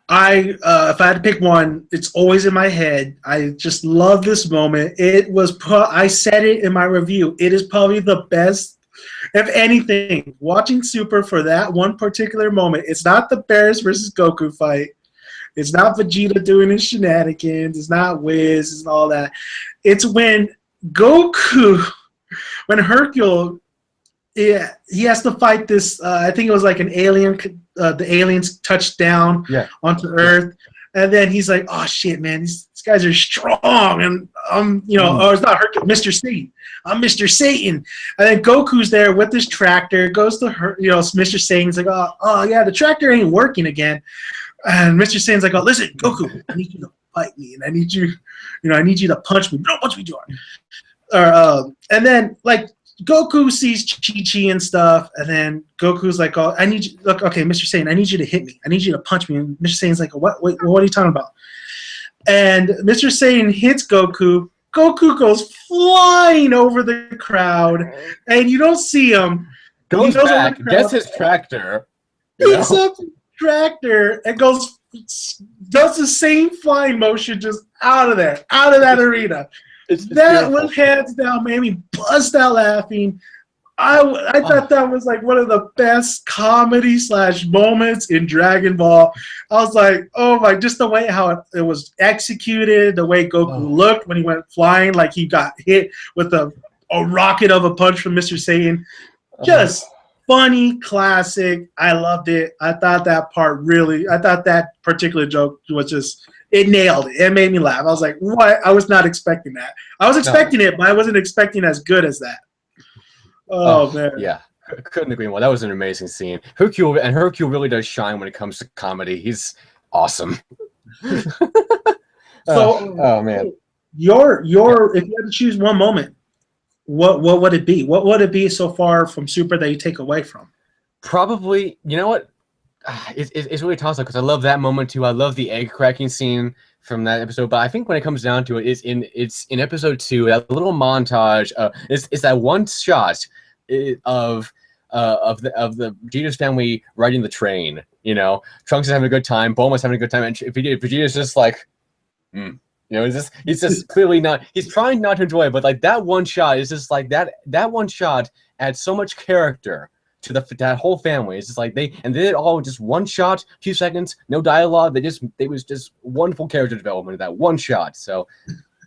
If I had to pick one, it's always in my head. I just love this moment. It was I said it in my review. It is probably the best. If anything, watching Super for that one particular moment, it's not the Bears versus Goku fight. It's not Vegeta doing his shenanigans. It's not Wiz. It's all that. It's when Goku, when Hercule, he has to fight this. I think it was like an alien. The aliens touched down onto Earth, and then he's like, "Oh shit, man, these guys are strong." And it's not Hercule, Mr. Satan. I'm Mr. Satan. And then Goku's there with his tractor. Goes to her, Mr. Satan's like, "Oh yeah, the tractor ain't working again." And Mr. Satan's like, "Oh, listen, Goku, I need you to fight me, and I need you to punch me. Don't punch me too hard." And then like, Goku sees Chi-Chi and stuff, and then Goku's like, "Oh, I need you. Look, okay, Mr. Satan, I need you to hit me. I need you to punch me." And Mr. Satan's like, What are you talking about?" And Mr. Satan hits Goku. Goku goes flying over the crowd, and you don't see him.
Goes back, gets his tractor.
Picks up the tractor and does the same flying motion just out of that arena. It's that beautiful. Was hands down made me bust out laughing. I thought that was like one of the best comedy / moments in Dragon Ball. I was like, oh my, just the way how it was executed, the way Goku looked when he went flying, like he got hit with a rocket of a punch from Mr. Satan. Just funny, classic. I loved it. I thought that particular joke was just, it nailed it. It made me laugh. I was like, what? I was not expecting that. I was expecting it, but I wasn't expecting as good as that. Oh man. Yeah.
Couldn't agree more. That was an amazing scene. Hercule really does shine when it comes to comedy. He's awesome.
So,
oh man.
Your if you had to choose one moment what would it be? What would it be so far from Super that you take away from?
Probably, you know what? It's really tough because I love that moment too. I love the egg cracking scene from that episode. But I think when it comes down to it, it's in episode 2, that little montage. It's that one shot of the Vegeta's family riding the train. You know, Trunks is having a good time, Bulma's having a good time, and Vegeta's just like, you know, he's just clearly not. He's trying not to enjoy it, but like that one shot is just like that one shot adds so much character to that whole family. It's just like they did it all just one shot, 2 seconds, no dialogue. They was just wonderful character development in that one shot. So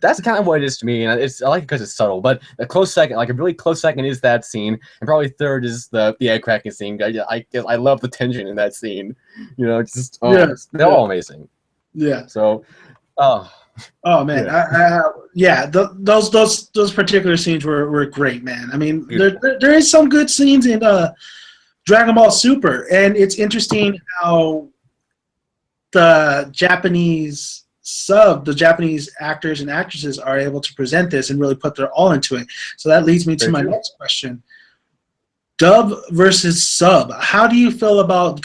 that's kind of what it is to me, and I like it because it's subtle. But a close second, like a really close second, is that scene, and probably third is the egg cracking scene. I love the tension in that scene. You know, it's just they're all amazing.
Yeah.
So,
oh man, those particular scenes were great, man. I mean, there is some good scenes in Dragon Ball Super, and it's interesting how the Japanese actors and actresses are able to present this and really put their all into it. So that leads me to my next question: dub versus sub. How do you feel about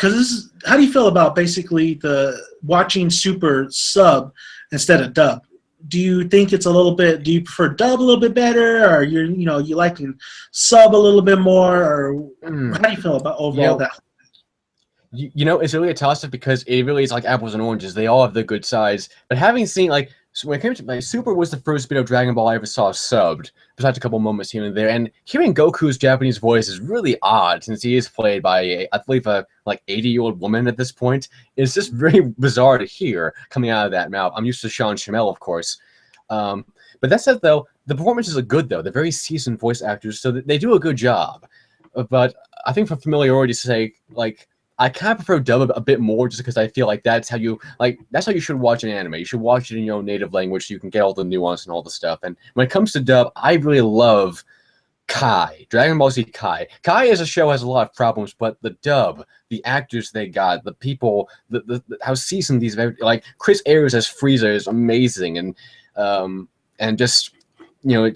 basically the watching Super sub instead of dub? Do you think it's a little bit? Do you prefer dub a little bit better, or you liking sub a little bit more, or how do you feel about overall that?
You know, it's really a toss-up because it really is like apples and oranges. They all have the good sides. But having seen, like, so when it came to, like, Super was the first bit of Dragon Ball I ever saw subbed, besides a couple moments here and there. And hearing Goku's Japanese voice is really odd, since he is played by, I believe, a, like, 80-year-old woman at this point. It's just very bizarre to hear coming out of that mouth. I'm used to Sean Schemmel, of course. But that said, though, the performances are good, though. They're very seasoned voice actors, so they do a good job. But I think for familiarity's sake, like, I kind of prefer dub a bit more just because I feel like that's how you should watch an anime. You should watch it in your own native language so you can get all the nuance and all the stuff. And when it comes to dub, I really love Kai, Dragon Ball Z Kai. Kai as a show has a lot of problems, but the dub, the actors they got, the people, the how seasoned these, like Chris Ayres as Frieza is amazing, and just, you know,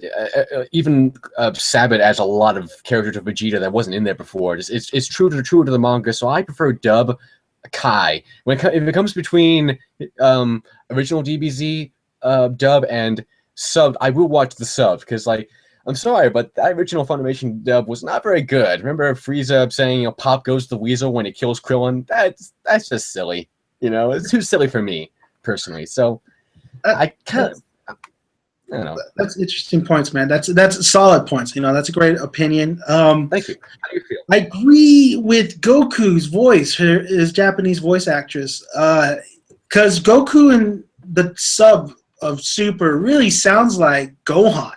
even Sabat adds a lot of character to Vegeta that wasn't in there before. It's true to the manga, so I prefer dub Kai. If it comes between original DBZ dub and sub, I will watch the sub because, like, I'm sorry, but that original Funimation dub was not very good. Remember Frieza saying, you know, "Pop goes the weasel" when he kills Krillin? That's just silly. You know, it's too silly for me personally. So I kind of. I don't know.
That's interesting points, man. That's solid points. You know, that's a great opinion.
Thank you. How do you feel?
I agree with Goku's voice, his Japanese voice actress, because Goku in the sub of Super really sounds like Gohan,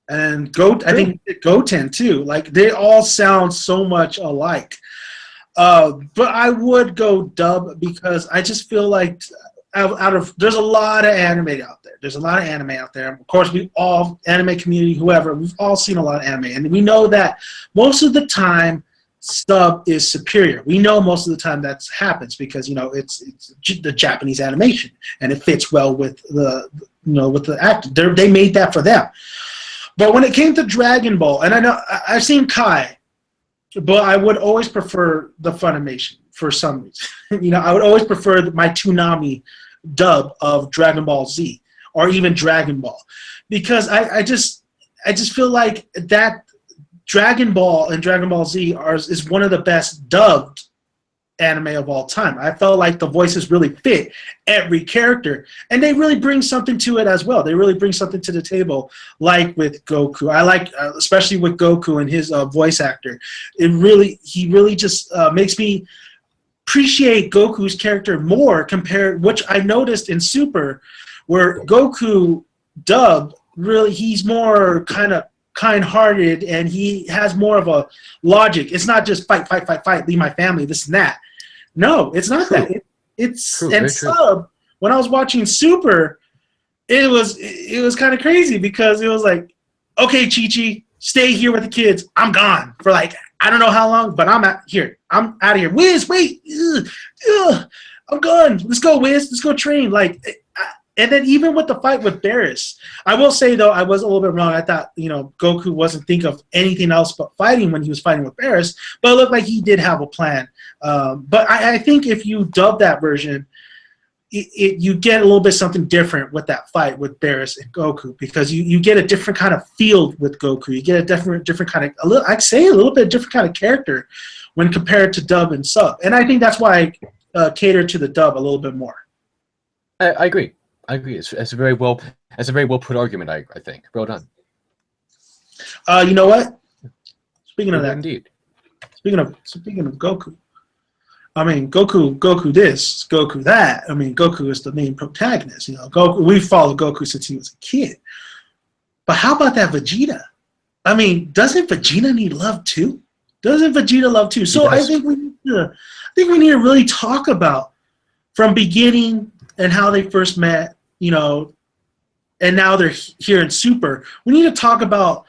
and I think Goten too. Like they all sound so much alike. But I would go dub because I just feel like there's a lot of anime out there. There's a lot of anime out there. Of course, we all, anime community, whoever, we've all seen a lot of anime. And we know that most of the time, sub is superior. We know most of the time that happens because, you know, it's the Japanese animation. And it fits well with with the actor. They made that for them. But when it came to Dragon Ball, and I know I've seen Kai, but I would always prefer the Funimation for some reason. You know, I would always prefer my Toonami dub of Dragon Ball Z or even Dragon Ball, because I just feel like that Dragon Ball and Dragon Ball Z is one of the best dubbed anime of all time. I felt like the voices really fit every character, and they really bring something to it as well. They really bring something to the table, like with Goku. I like, especially with Goku and his voice actor. He really just makes me appreciate Goku's character more which I noticed in Super, where Goku dub, really, he's more kind of kind-hearted and he has more of a logic. It's not just fight, leave my family, this and that. No, it's not that. It's true, and sub, when I was watching Super, it was kind of crazy because it was like, okay, Chi-Chi, stay here with the kids. I'm gone for like, I don't know how long, but I'm out here. I'm out of here. Wiz, wait. I'm gone. Let's go, Wiz. Let's go train. Like, And then even with the fight with Barris, I will say though I was a little bit wrong. I thought Goku wasn't think of anything else but fighting when he was fighting with Barris, but it looked like he did have a plan. But I think if you dub that version, you get a little bit something different with that fight with Barris and Goku, because you get a different kind of feel with Goku. You get a different kind of a little bit different kind of character when compared to dub and sub. And I think that's why I cater to the dub a little bit more.
I agree. It's a very well put argument. I think. Well done.
You know what? Speaking of that,
indeed.
Speaking of Goku, I mean Goku this, Goku that. I mean Goku is the main protagonist. Goku. We followed Goku since he was a kid. But how about that Vegeta? I mean, doesn't Vegeta need love too? So I think we need to really talk about from beginning and how they first met, and now they're here in Super. We need to talk about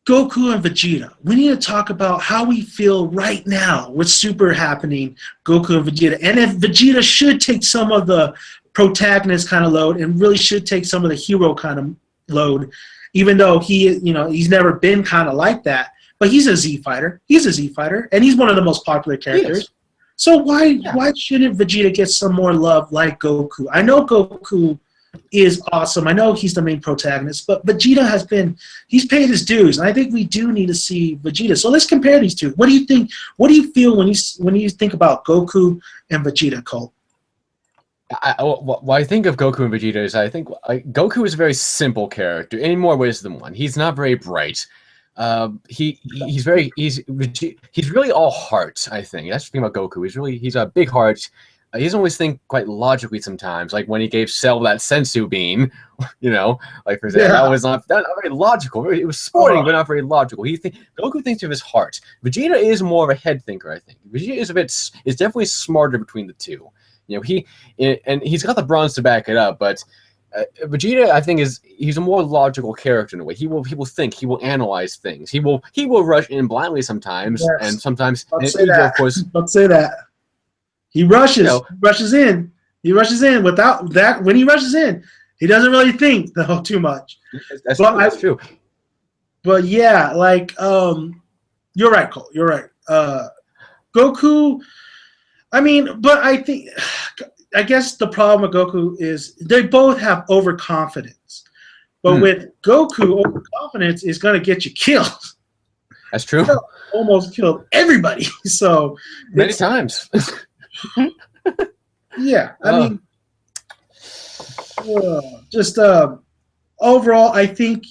Goku and Vegeta. We need to talk about how we feel right now with Super happening, Goku and Vegeta. And if Vegeta should take some of the protagonist kind of load and really should take some of the hero kind of load, even though he's never been kind of like that. But he's a Z fighter. And he's one of the most popular characters. So why shouldn't Vegeta get some more love like Goku? I know Goku is awesome. I know he's the main protagonist, but Vegeta he's paid his dues, and I think we do need to see Vegeta. So let's compare these two. What do you think? What do you feel when you think about Goku and Vegeta, Cole?
What I think of Goku and Vegeta is I think Goku is a very simple character in more ways than one. He's not very bright. He's really all heart. I think that's the thing about Goku. He's a big heart. He doesn't always think quite logically sometimes. Like when he gave Cell that sensu bean, like for example, that was not very logical. It was sporting, but not very logical. Goku thinks of his heart. Vegeta is more of a head thinker. I think Vegeta is definitely smarter between the two. He's got the bronze to back it up, but. Vegeta, I think, he's a more logical character in a way. He will think. He will analyze things. He will rush in blindly sometimes, and sometimes.
Let's say that. He rushes. He rushes in without that. When he rushes in, he doesn't really think too much.
That's true.
But yeah, you're right, Cole. You're right. Goku. I mean, but I guess the problem with Goku is they both have overconfidence. But with Goku, overconfidence is going to get you killed.
That's true.
Almost killed everybody. So
many times.
Yeah. I mean, just overall, I think,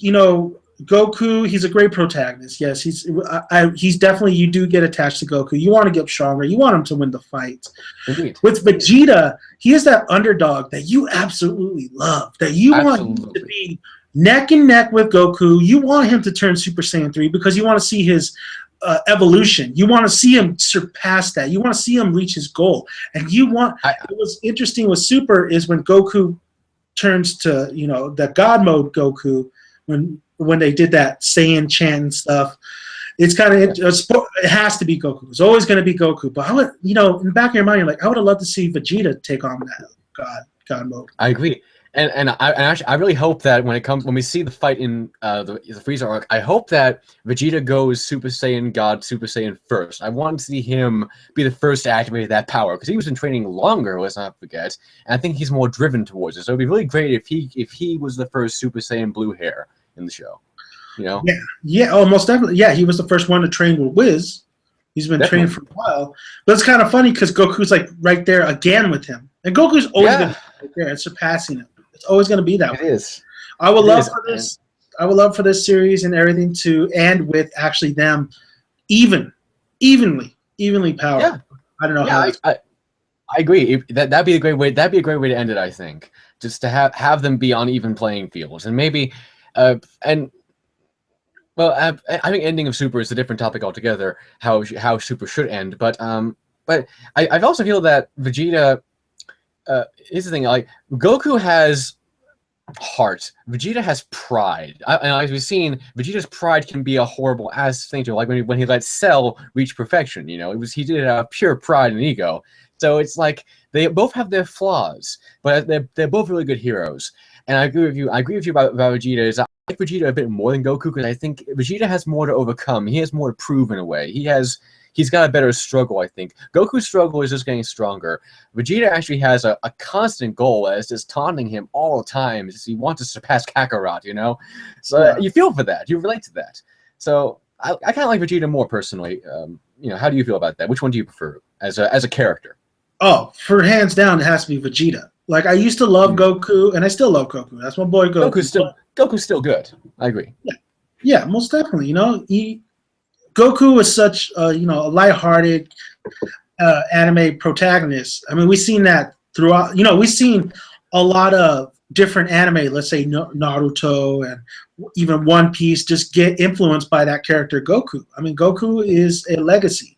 Goku, he's a great protagonist. Yes, he's definitely, you do get attached to Goku. You want to get stronger. You want him to win the fight.
Indeed.
With Vegeta, he is that underdog that you absolutely love, that you want him to be neck and neck with Goku. You want him to turn Super Saiyan 3 because you want to see his evolution. You want to see him surpass that. You want to see him reach his goal. And what was interesting with Super is when Goku turns to, the God mode Goku, when they did that Saiyan chant and stuff, it's kind of it has to be Goku. It's always going to be Goku. But I would, in the back of your mind, you're like, I would have loved to see Vegeta take on that God mode.
I agree, and I really hope that when we see the fight in the Frieza arc, I hope that Vegeta goes Super Saiyan God, Super Saiyan first. I want to see him be the first to activate that power because he was in training longer. Let's not forget, and I think he's more driven towards it. So it'd be really great if he was the first Super Saiyan blue hair in the show.
Yeah, most definitely. Yeah, he was the first one to train with Wiz. He's been training for a while. But it's kind of funny because Goku's right there again with him. And Goku's always going to be right there and surpassing him. It's always going to be that way.
It is.
I would love for this. I would love for this series and everything to end with actually them evenly powered.
Yeah.
I don't know how.
I agree. That'd be a great way. That'd be a great way to end it. I think just to have them be on even playing fields, and maybe I think ending of Super is a different topic altogether. How Super should end, but I also feel that Vegeta. Here's the thing: Goku has heart. Vegeta has pride. And as we've seen, Vegeta's pride can be a horrible ass thing to when he let Cell reach perfection. He did it out of pure pride and ego. So it's like they both have their flaws, but they're both really good heroes. And I agree with you. I agree with you about Vegeta. Is I like Vegeta a bit more than Goku because I think Vegeta has more to overcome. He has more to prove in a way. He's got a better struggle, I think. Goku's struggle is just getting stronger. Vegeta actually has a constant goal as just taunting him all the time. He wants to surpass Kakarot, you know? So
Yeah.
you feel for that. You relate to that. So I kind of like Vegeta more personally. How do you feel about that? Which one do you prefer as a character?
Oh, for hands down, it has to be Vegeta. Like, I used to love Goku, and I still love Goku. That's my boy Goku.
Goku's still good. I agree.
Yeah, most definitely. Goku was such a lighthearted anime protagonist. I mean, we've seen that throughout. We've seen a lot of different anime. Let's say Naruto and even One Piece just get influenced by that character Goku. I mean, Goku is a legacy.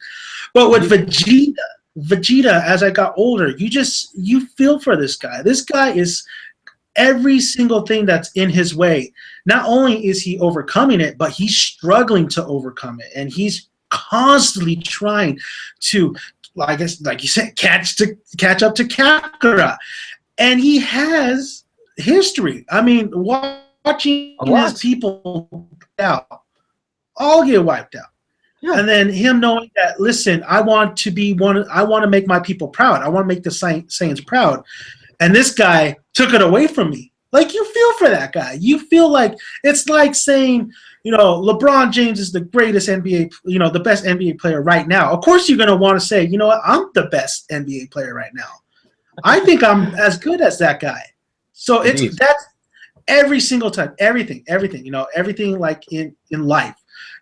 But with Vegeta, as I got older, you feel for this guy. This guy is every single thing that's in his way. Not only is he overcoming it, but he's struggling to overcome it, and he's constantly trying to, like you said, catch up to Kakarot. And he has history. I mean, watching his people all get wiped out. Yeah. And then him knowing that, listen, I want to make my people proud. I want to make the Saiyans proud. And this guy took it away from me. Like, you feel for that guy. You feel like it's like saying, LeBron James is the greatest NBA, the best NBA player right now. Of course, you're going to want to say, you know what, I'm the best NBA player right now. I think I'm as good as that guy. So that's every single time, everything, everything like in life.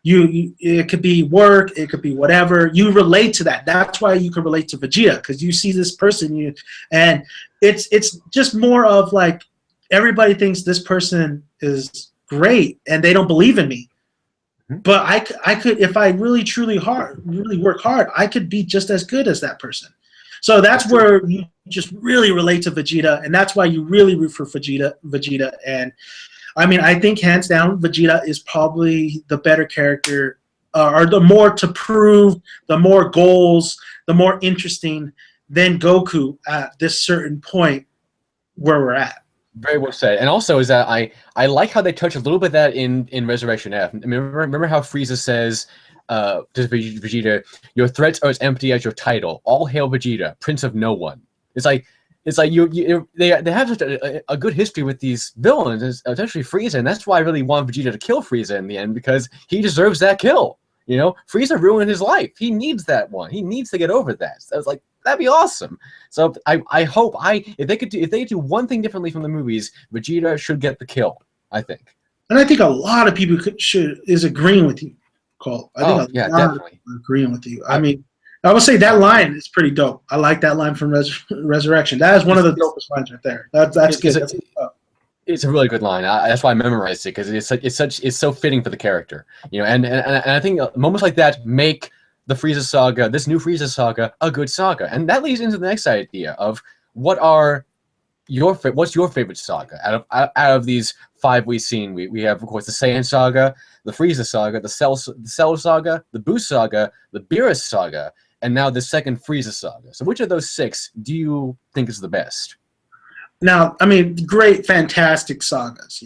It could be work, it could be whatever. You relate to that. That's why you can relate to Vegeta, because you see this person, and it's just more of like everybody thinks this person is great and they don't believe in me. But I could, if I really work hard, I could be just as good as that person. So that's where you just really relate to Vegeta, and that's why you really root for Vegeta. And I mean, I think hands down, Vegeta is probably the better character, or the more to prove, the more goals, the more interesting than Goku at this certain point where we're at.
Very well said. And also is that I like how they touch a little bit of that in Resurrection F. I mean, remember how Frieza says to Vegeta, "Your threats are as empty as your title. All hail Vegeta, Prince of No One." It's like they have such a good history with these villains, especially Frieza, and that's why I really want Vegeta to kill Frieza in the end, because he deserves that kill. Frieza ruined his life. He needs that one. He needs to get over that. So I was like, that'd be awesome. So I hope if they could do one thing differently from the movies, Vegeta should get the kill, I think.
And I think a lot of people is agreeing with you, Cole. I think a lot
definitely
are agreeing with you. I mean, I would say that line is pretty dope. I like that line from Resurrection. That is one of the dopest lines right there. That's good.
It's a really good line. That's why I memorized it, because it's so fitting for the character. And I think moments like that make the Frieza saga, this new Frieza saga, a good saga. And that leads into the next idea of what's your favorite saga out of these 5 we've seen. We have, of course, the Saiyan saga, the Frieza saga, the Cell saga, the Boost saga, the Beerus saga, and now the second Frieza saga. So which of those 6 do you think is the best?
Now, I mean, great, fantastic sagas.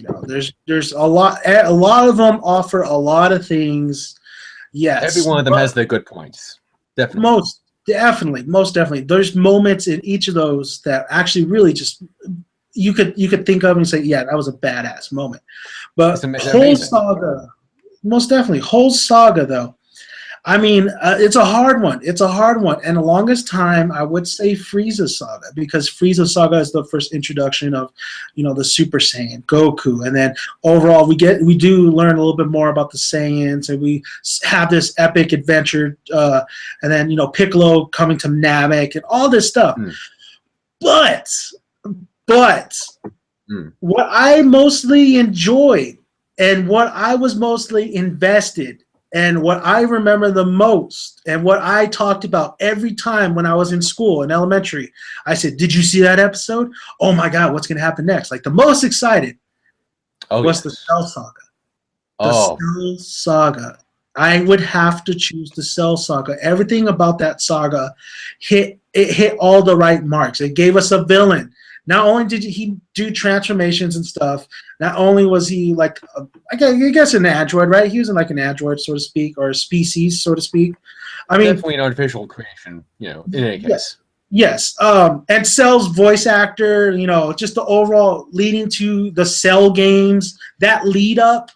There's a lot of them offer a lot of things. Yes,
every one of them has their good points. Definitely.
Most definitely. There's moments in each of those that actually really just you could think of and say, yeah, that was a badass moment. But whole saga, most definitely, whole saga though. I mean, it's a hard one. And the longest time, I would say Frieza Saga, because Frieza Saga is the first introduction of, the Super Saiyan, Goku. And then overall, we do learn a little bit more about the Saiyans, and we have this epic adventure. And then, Piccolo coming to Namek and all this stuff. But what I mostly enjoyed and what I was mostly invested, and what I remember the most, and what I talked about every time when I was in school, in elementary, I said, did you see that episode? Oh my God, what's going to happen next? Like, the most excited was the Cell Saga. The Cell Saga. I would have to choose the Cell Saga. Everything about that saga hit all the right marks. It gave us a villain. Not only did he do transformations and stuff, not only was he like, I guess an android, right? He was like an android, so to speak, or a species, so to speak. I mean,
definitely an artificial creation, in any case.
Yes. And Cell's voice actor, just the overall leading to the Cell games, that lead up,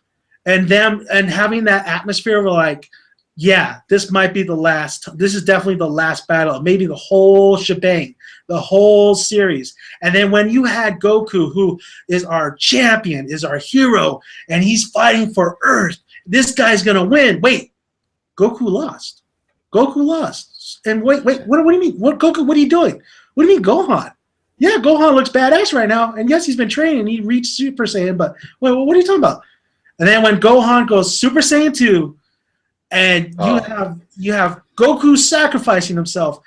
and them and having that atmosphere of like, yeah, this might be the last. This is definitely the last battle, maybe the whole shebang, the whole series. And then when you had Goku, who is our champion, is our hero, and he's fighting for Earth, this guy's gonna win. Wait, Goku lost. Goku lost. And wait, what do you mean? What Goku? What are you doing? What do you mean, Gohan? Yeah, Gohan looks badass right now, and yes, he's been training. He reached Super Saiyan, but wait, what are you talking about? And then when Gohan goes Super Saiyan 2, and you have Goku sacrificing himself,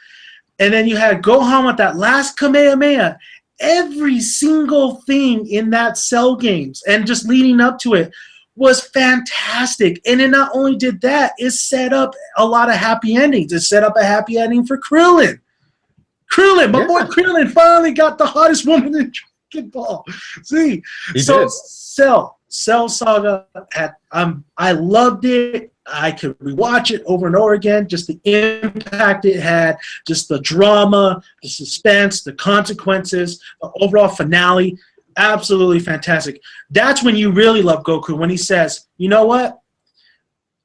and then you had Gohan with that last Kamehameha. Every single thing in that Cell games and just leading up to it was fantastic. And it not only did that, it set up a lot of happy endings. It set up a happy ending for Krillin. My boy Krillin finally got the hottest woman in Dragon Ball. See,
he did.
Cell Saga, I loved it. I could rewatch it over and over again. Just the impact it had, just the drama, the suspense, the consequences, the overall finale. Absolutely fantastic. That's when you really love Goku, when he says, you know what?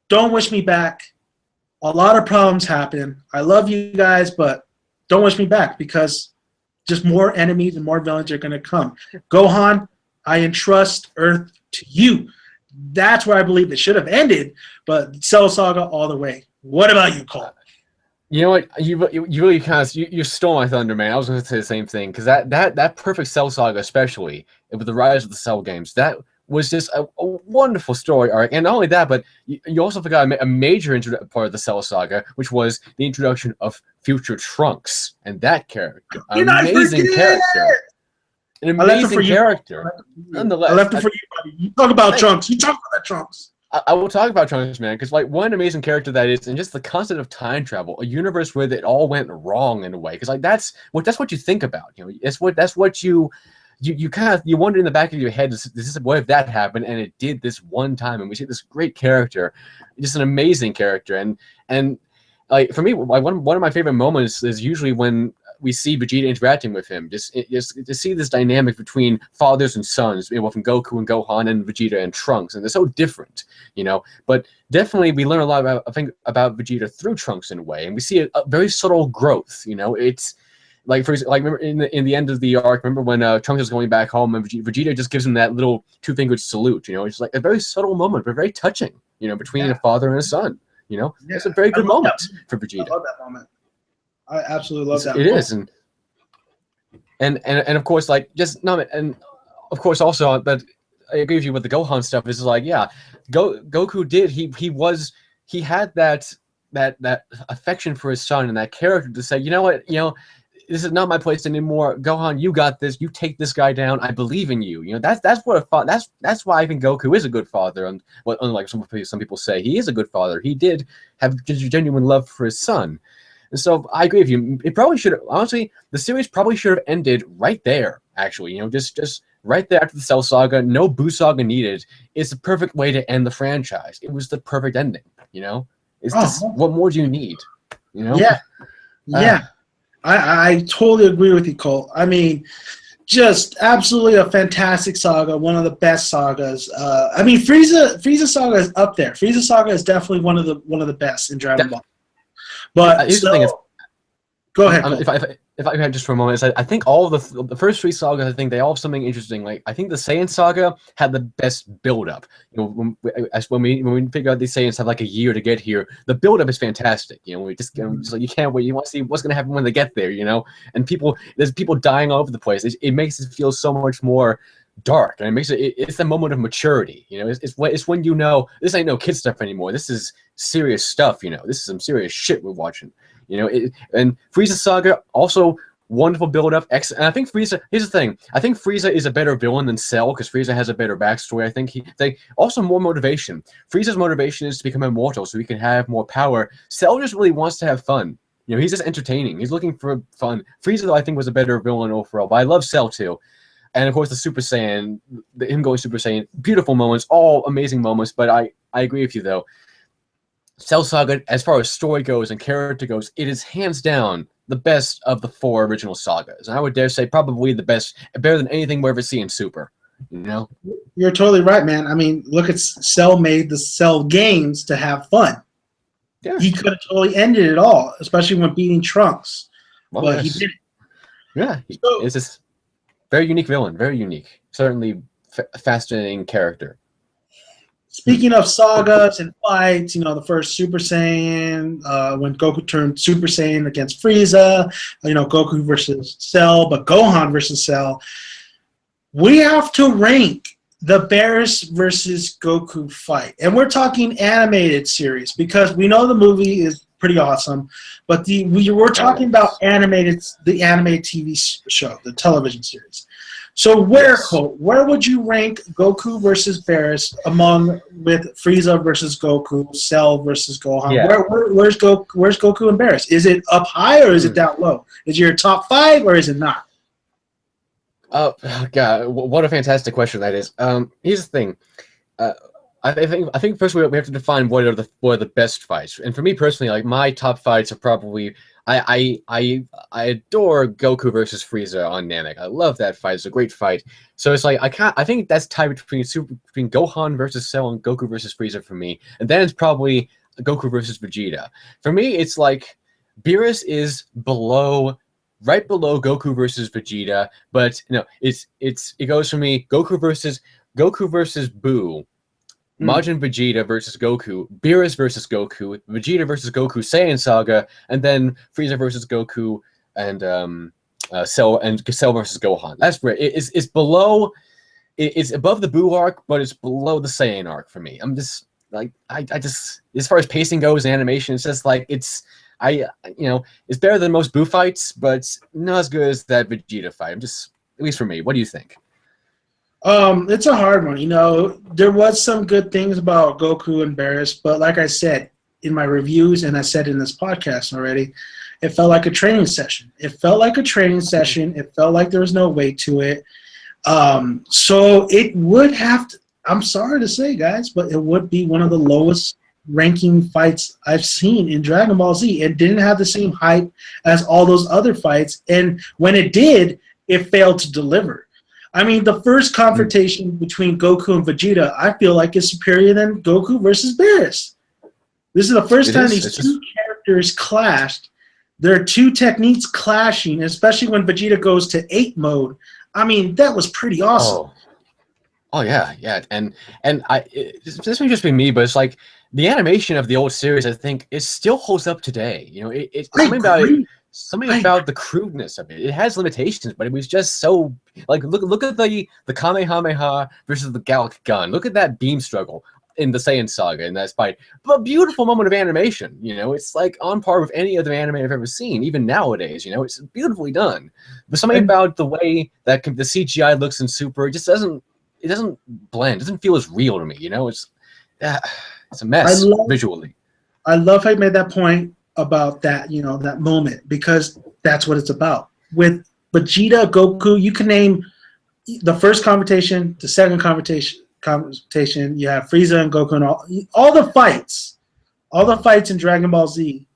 Don't wish me back. A lot of problems happen. I love you guys, but don't wish me back because just more enemies and more villains are going to come. Gohan, I entrust Earth to you. That's where I believe it should have ended, but Cell Saga all the way. What about you, Cole?
You know what? You really kind of you stole my thunder, man. I was going to say the same thing because that perfect Cell Saga, especially with the rise of the Cell games, that was just a wonderful story arc. And not only that, but you also forgot a major part of the Cell Saga, which was the introduction of Future Trunks and that character. An amazing character. An amazing character. Nonetheless,
I left it for you, buddy. You talk about Trunks. You talk about that Trunks.
I will talk about Trunks, man, because like what an amazing character that is, and just the concept of time travel, a universe where it all went wrong in a way. Because like that's what you think about. That's what you kind of wonder in the back of your head. This is what if that happened and it did this one time, and we see this great character, just an amazing character, and like for me, one of my favorite moments is usually when we see Vegeta interacting with him, just to see this dynamic between fathers and sons, from Goku and Gohan and Vegeta and Trunks, and they're so different, But definitely, we learn a lot about Vegeta through Trunks in a way, and we see a very subtle growth. It's like remember in the end of the arc, remember when Trunks is going back home and Vegeta just gives him that little two-fingered salute. It's like a very subtle moment, but very touching. Between a father and a son. It's a very good moment for Vegeta.
I love that moment. I absolutely love that.
It is, and of course, like just no, and of course also, but I agree with you with the Gohan stuff. Is like, yeah, Goku did. He had that affection for his son and that character to say, you know what, this is not my place anymore. Gohan, you got this. You take this guy down. I believe in you. That's why I think Goku is a good father. And unlike some people say, he is a good father. He did have genuine love for his son. And so I agree with you. It probably should have, honestly, the series probably should have ended right there, actually. Just right there after the Cell Saga. No Buu Saga needed. It's the perfect way to end the franchise. It was the perfect ending, It's just, what more do you need,
Yeah. I totally agree with you, Cole. I mean, just absolutely a fantastic saga, one of the best sagas. I mean, Frieza Saga is up there. Frieza Saga is definitely one of the best in Dragon Ball. But
here's the thing is,
go ahead.
If I had just for a moment, I think all of the first three sagas, I think they all have something interesting. Like I think the Saiyan saga had the best build up. When we figure out these Saiyans have like a year to get here, the build up is fantastic. We just like you can't wait. You want to see what's going to happen when they get there. And there's people dying all over the place. It makes it feel so much more dark, and it makes it's a moment of maturity. It's when this ain't no kid stuff anymore. This is serious stuff. This is some serious shit we're watching. And Frieza Saga also Wonderful build-up. And I think Frieza. Here's the thing. I think Frieza is a better villain than Cell because Frieza has a better backstory. I think they also more motivation. Frieza's motivation is to become immortal so he can have more power. Cell just really wants to have fun. You know, he's just entertaining. He's looking for fun. Frieza, though, I think was a better villain overall. But I love Cell too. And of course, the Super Saiyan, him going Super Saiyan, beautiful moments, all amazing moments. But I agree with you though. Cell Saga, as far as story goes and character goes, it is hands down the best of the 4 original sagas. And I would dare say probably the best, better than anything we're ever seeing in Super. You know?
You're totally right, man. I mean, look at Cell made the Cell games to have fun.
Yeah.
He could have totally ended it all, especially when beating Trunks.
Well,
but
yes.
he didn't.
Yeah.
So,
it's this very unique villain. Very unique. Certainly fascinating character.
Speaking of sagas and fights, you know, the first Super Saiyan, when Goku turned Super Saiyan against Frieza, you know, Goku versus Cell, but Gohan versus Cell. We have to rank the Beerus versus Goku fight. And we're talking animated series because we know the movie is pretty awesome, but we're talking about the animated TV show, the television series. So where would you rank Goku versus Beerus with Frieza versus Goku, Cell versus Gohan?
Yeah.
Where's Goku and Beerus? Is it up high or is it down low? Is it your top 5 or is it not?
Oh God, what a fantastic question that is. Here's the thing. I think first we have to define what are the best fights. And for me personally, like my top fights are probably I adore Goku versus Frieza on Namek. I love that fight. It's a great fight. So it's like I think that's tied between Gohan versus Cell and Goku versus Frieza for me. And then it's probably Goku versus Vegeta. For me, it's like Beerus is right below Goku versus Vegeta, but no, it goes for me Goku versus Buu. Majin Vegeta versus Goku, Beerus versus Goku, Vegeta versus Goku, Saiyan Saga, and then Frieza versus Goku, and Cell versus Gohan. That's where it's below. It's above the Buu arc, but it's below the Saiyan arc for me. I'm just like I just as far as pacing goes and animation, it's just like it's better than most Buu fights, but not as good as that Vegeta fight. At least for me. What do you think?
It's a hard one. You know, there was some good things about Goku and Beerus, but like I said in my reviews, and I said in this podcast already, it felt like a training session. It felt like there was no weight to it. So it would have to, I'm sorry to say, guys, but it would be one of the lowest ranking fights I've seen in Dragon Ball Z. It didn't have the same hype as all those other fights, and when it did, it failed to deliver. I mean, the first confrontation between Goku and Vegeta, I feel like is superior than Goku versus Beerus. This is the first time these two characters clashed. There are two techniques clashing, especially when Vegeta goes to 8 mode. I mean, that was pretty awesome.
Oh yeah. And this may just be me, but it's like the animation of the old series, I think, it still holds up today. You know, it's something about the crudeness of it. It has limitations, but it was just so like look at the Kamehameha versus the Gallic Gun. Look at that beam struggle in the Saiyan Saga in that fight. But a beautiful moment of animation. You know, it's like on par with any other anime I've ever seen, even nowadays. You know, it's beautifully done. But something about the way that the CGI looks in Super, it just doesn't blend. It doesn't feel as real to me. You know, it's a mess visually.
I love how you made that point about that, you know, that moment, because that's what it's about. With Vegeta, Goku, you can name the first confrontation, the second confrontation. You have Frieza and Goku and all the fights in Dragon Ball Z.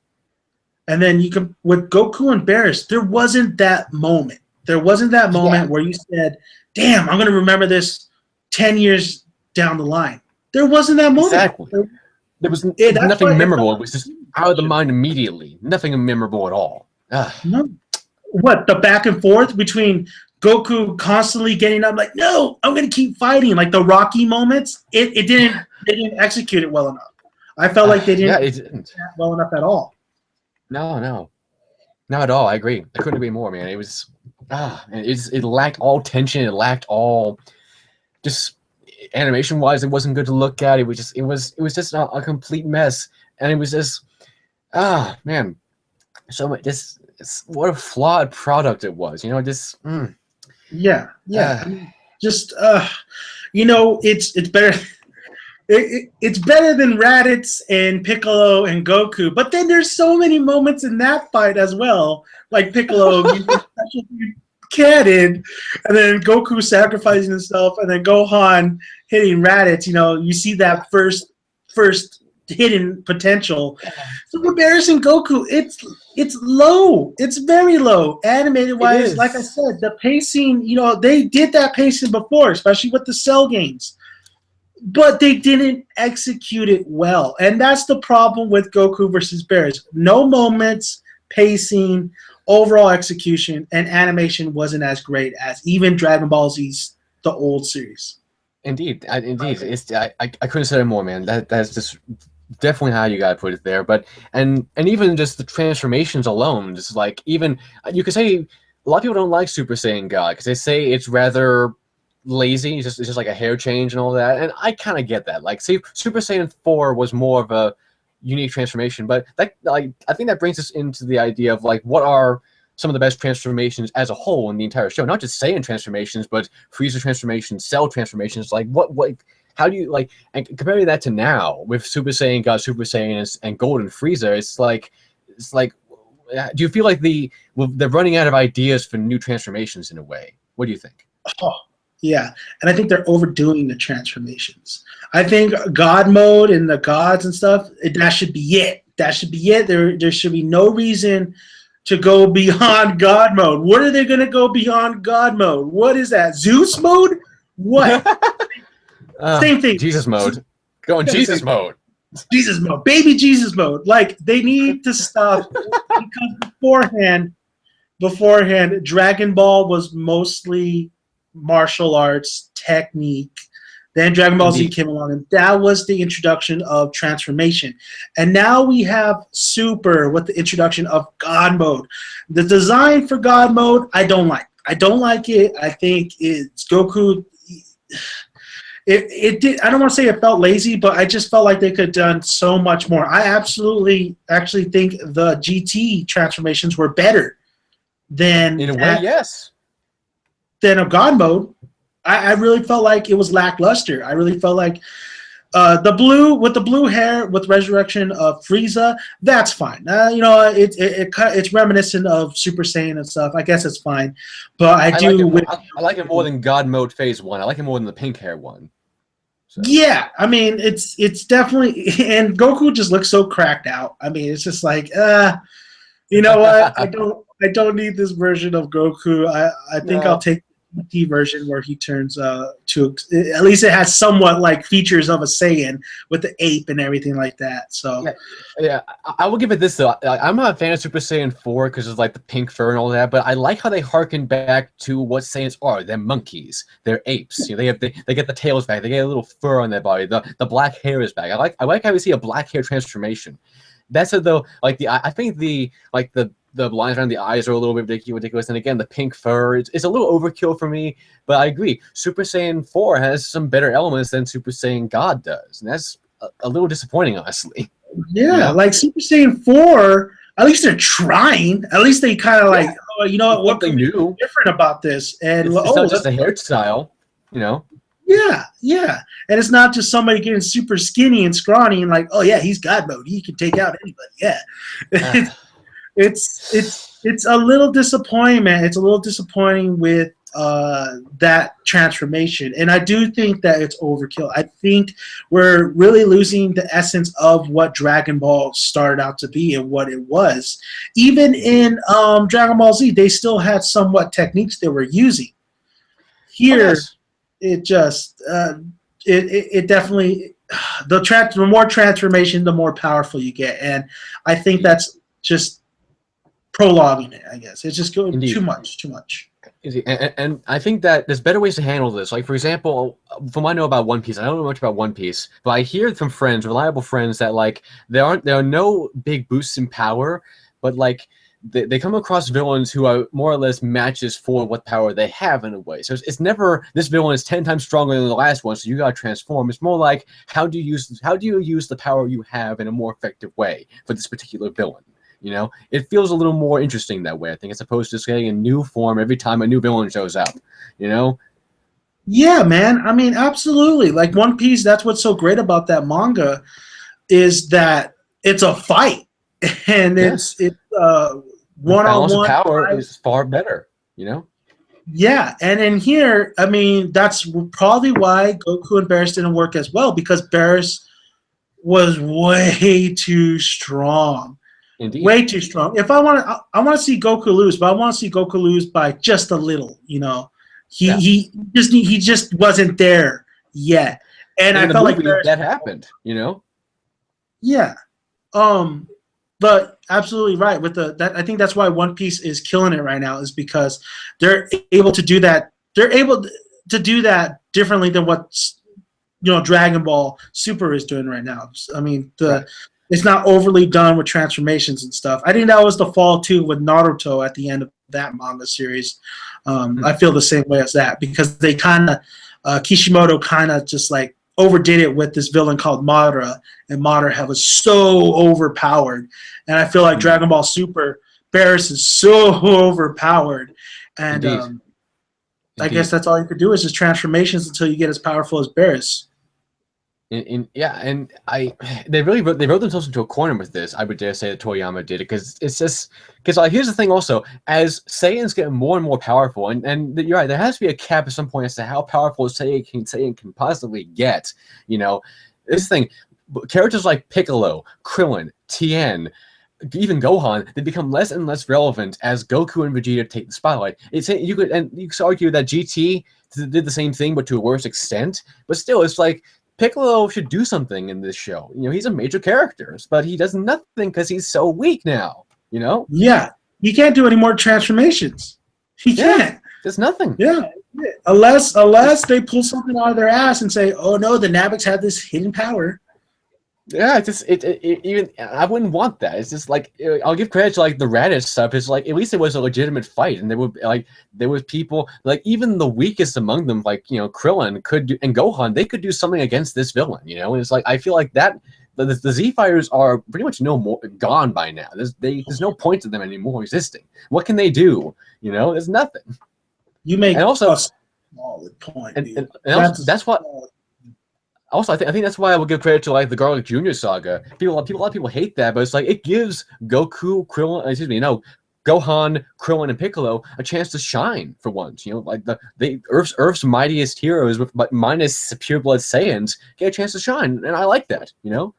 And then you can with Goku and Beerus, there wasn't that moment. There wasn't that moment where you said, "Damn, I'm going to remember this 10 years down the line." There wasn't that moment.
Exactly. There was nothing memorable. It was just out of the mind immediately. Nothing memorable at all.
No. What, the back and forth between Goku constantly getting up like, no, I'm going to keep fighting. Like the Rocky moments, they didn't execute it well enough. I felt like they didn't well enough at all.
No. Not at all. I agree. I couldn't agree more, man. It was, it lacked all tension. It lacked all just animation-wise. It wasn't good to look at. It was just a complete mess. And it was just, man. So much, what a flawed product it was. You know, just
Yeah, yeah. I mean, just it's better. It's better than Raditz and Piccolo and Goku. But then there's so many moments in that fight as well, like Piccolo using special cannon, and then Goku sacrificing himself, and then Gohan hitting Raditz. You know, you see that first hidden potential. So comparison Goku, it's low. It's very low. Animated wise, like I said, the pacing, you know, they did that pacing before, especially with the Cell games. But they didn't execute it well. And that's the problem with Goku versus Beerus. No moments, pacing, overall execution, and animation wasn't as great as even Dragon Ball Z's the old series.
Indeed. It's I couldn't say it more, man. That's just definitely how you gotta put it there. But and even just the transformations alone, just like even you could say a lot of people don't like Super Saiyan God because they say it's rather lazy. It's just like a hair change and all that. And I kind of get that. Like, see, Super Saiyan 4 was more of a unique transformation, but that like I think that brings us into the idea of like what are some of the best transformations as a whole in the entire show, not just Saiyan transformations, but Frieza transformations, Cell transformations. Like what how do you like and comparing that to now with Super Saiyan God, Super Saiyan and Golden Frieza? It's like do you feel like they're running out of ideas for new transformations in a way? What do you think?
Oh, yeah, and I think they're overdoing the transformations. I think God mode and the gods and stuff, that should be it. That should be it. There should be no reason to go beyond God mode. What are they going to go beyond God mode? What is that? Zeus mode? What? Same thing.
Jesus mode. Go in Jesus mode.
Jesus mode. Baby Jesus mode. Like, they need to stop because beforehand, Dragon Ball was mostly martial arts technique. Then Dragon Ball Z came along, and that was the introduction of transformation. And now we have Super with the introduction of God mode. The design for God mode, I don't like. I don't like it. I think it's Goku. It did. I don't want to say it felt lazy, but I just felt like they could have done so much more. I actually think the GT transformations were better than
in a way, yes.
Than a God mode. I really felt like it was lackluster. I really felt like the blue hair with resurrection of Frieza, that's fine. You know, it's reminiscent of Super Saiyan and stuff. I guess it's fine, but I
like it more than God mode phase 1. I like it more than the pink hair one. So.
Yeah, I mean it's definitely, and Goku just looks so cracked out. I mean, it's just like you know what? I don't need this version of Goku. I think I'll take the version where he turns to, at least it has somewhat like features of a Saiyan with the ape and everything like that. So
yeah, I will give it this though. I'm not a fan of Super Saiyan 4 because it's like the pink fur and all that, but I like how they harken back to what Saiyans are. They're monkeys. They're apes. You know, they get the tails back. They get a little fur on their body. The black hair is back. I like how we see a black hair transformation. That's it though. Like I think the lines around the eyes are a little bit ridiculous. And again, the pink fur is a little overkill for me, but I agree. Super Saiyan 4 has some better elements than Super Saiyan God does. And that's a little disappointing, honestly.
Yeah, like Super Saiyan 4, at least they're trying. At least they kind of like, oh, you know what
they knew
different about this. And
it's not just a hairstyle, you know?
Yeah. And it's not just somebody getting super skinny and scrawny and like, oh yeah, he's God mode. He can take out anybody. Yeah. It's a little disappointment. It's a little disappointing with that transformation, and I do think that it's overkill. I think we're really losing the essence of what Dragon Ball started out to be and what it was. Even in Dragon Ball Z, they still had somewhat techniques they were using. Here, it just it definitely the more transformation, the more powerful you get, and I think that's just prologuing it, I guess. It's just going too much.
And I think that there's better ways to handle this. Like, for example, from what I know about One Piece, I don't know much about One Piece, but I hear from friends, reliable friends, that like there are no big boosts in power, but like they come across villains who are more or less matches for what power they have in a way. So it's never this villain is 10 times stronger than the last one, so you gotta transform. It's more like how do you use the power you have in a more effective way for this particular villain. You know, it feels a little more interesting that way, I think, as opposed to just getting a new form every time a new villain shows up. You know?
Yeah, man. I mean, absolutely. Like One Piece, that's what's so great about that manga is that it's a fight, and it's
The
one on
balance of
one.
power is far better. You know?
Yeah, and in here, I mean, that's probably why Goku and Barris didn't work as well because Barris was way too strong.
Indeed.
Way too strong. If I want to see Goku lose, but I want to see Goku lose by just a little. You know, he just wasn't there yet, and
In
I
the
felt like
movie, that happened. You know.
yeah, but absolutely right with that. I think that's why One Piece is killing it right now is because they're able to do that. They're able to do that differently than what Dragon Ball Super is doing right now. I mean It's not overly done with transformations and stuff. I think that was the fall too with Naruto at the end of that manga series. I feel the same way as that because they kind of Kishimoto kind of just like overdid it with this villain called Madara, and Madara was so overpowered. And I feel like Dragon Ball Super Barris is so overpowered, and I guess that's all you could do is just transformations until you get as powerful as Barris.
And they wrote themselves into a corner with this. I would dare say that Toriyama did it because it's just because here's the thing also as Saiyans get more and more powerful and you're right, there has to be a cap at some point as to how powerful Saiyan can possibly get. You know, this thing, characters like Piccolo, Krillin, Tien, even Gohan, they become less and less relevant as Goku and Vegeta take the spotlight. You could argue that GT did the same thing but to a worse extent, but still it's like Piccolo should do something in this show. You know, he's a major character, but he does nothing because he's so weak now. You know?
Yeah, he can't do any more transformations. He can't.
There's nothing.
Yeah, unless they pull something out of their ass and say, "Oh no, the Navics have this hidden power."
Yeah, even I wouldn't want that. It's just like I'll give credit to like the Radish stuff. It's like at least it was a legitimate fight, and there was people like even the weakest among them, like Krillin and Gohan, they could do something against this villain. You know, and it's like I feel like that the Z Fighters are pretty much gone by now. There's no point to them anymore existing. What can they do? You know, there's nothing.
You make
and also
a solid point,
and also, that's what. Also, I think that's why I will give credit to like the Garlic Jr. saga. A lot of people hate that, but it's like it gives Gohan, Krillin, and Piccolo a chance to shine for once. You know, like Earth's mightiest heroes, but minus pure blood Saiyans, get a chance to shine, and I like that. You know,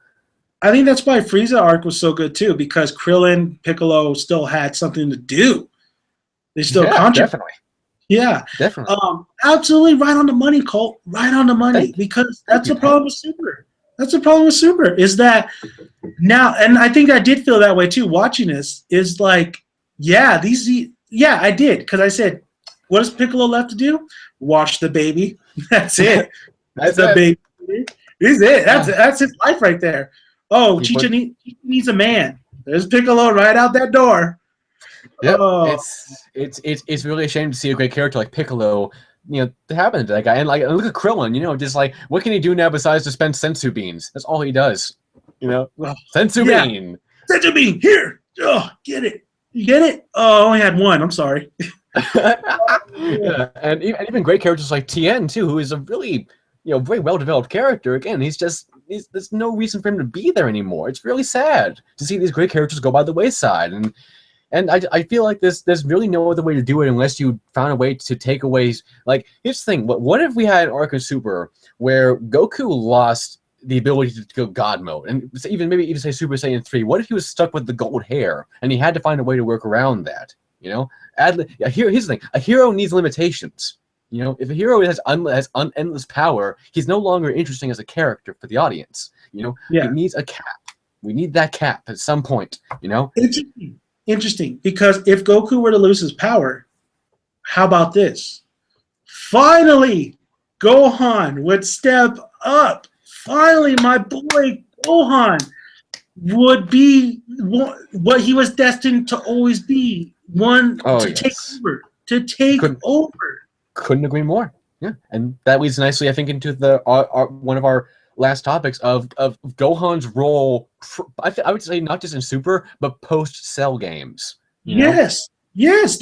I think that's why Frieza arc was so good too, because Krillin, Piccolo still had something to do. They still contributed.
Definitely.
Yeah,
definitely.
Absolutely right on the money, Colt. Right on the money. Because that's the problem with Super. That's the problem with Super is that now, and I think I did feel that way too. Watching this is like, I did because I said, what does Piccolo left to do? Wash the baby. That's it. That's the baby. Is it? That's his life right there. Oh, Chicha needs a man. There's Piccolo right out that door.
Yeah, it's really a shame to see a great character like Piccolo, happen to that guy. And look at Krillin, just like what can he do now besides dispense sensu beans? That's all he does. Sensu bean.
Sensu bean here. Oh, get it. You get it? Oh, I only had one. I'm sorry.
Yeah, and even great characters like Tien too, who is a really very well developed character. Again, there's no reason for him to be there anymore. It's really sad to see these great characters go by the wayside. And I feel like there's really no other way to do it unless you found a way to take away. Like, here's the thing. What if we had an arc in Super where Goku lost the ability to go God mode? And maybe even say Super Saiyan 3. What if he was stuck with the gold hair and he had to find a way to work around that? Here's the thing. A hero needs limitations. If a hero has endless power, he's no longer interesting as a character for the audience. He needs a cap. We need that cap at some point,
Interesting, because if Goku were to lose his power, how about this? Finally, Gohan would step up. Finally, my boy Gohan would be what he was destined to always be. Take over. To take over.
Couldn't agree more. Yeah, and that leads nicely, I think, into one of our last topics of Gohan's role. I would say not just in Super, but post Cell games. You know?
Yes.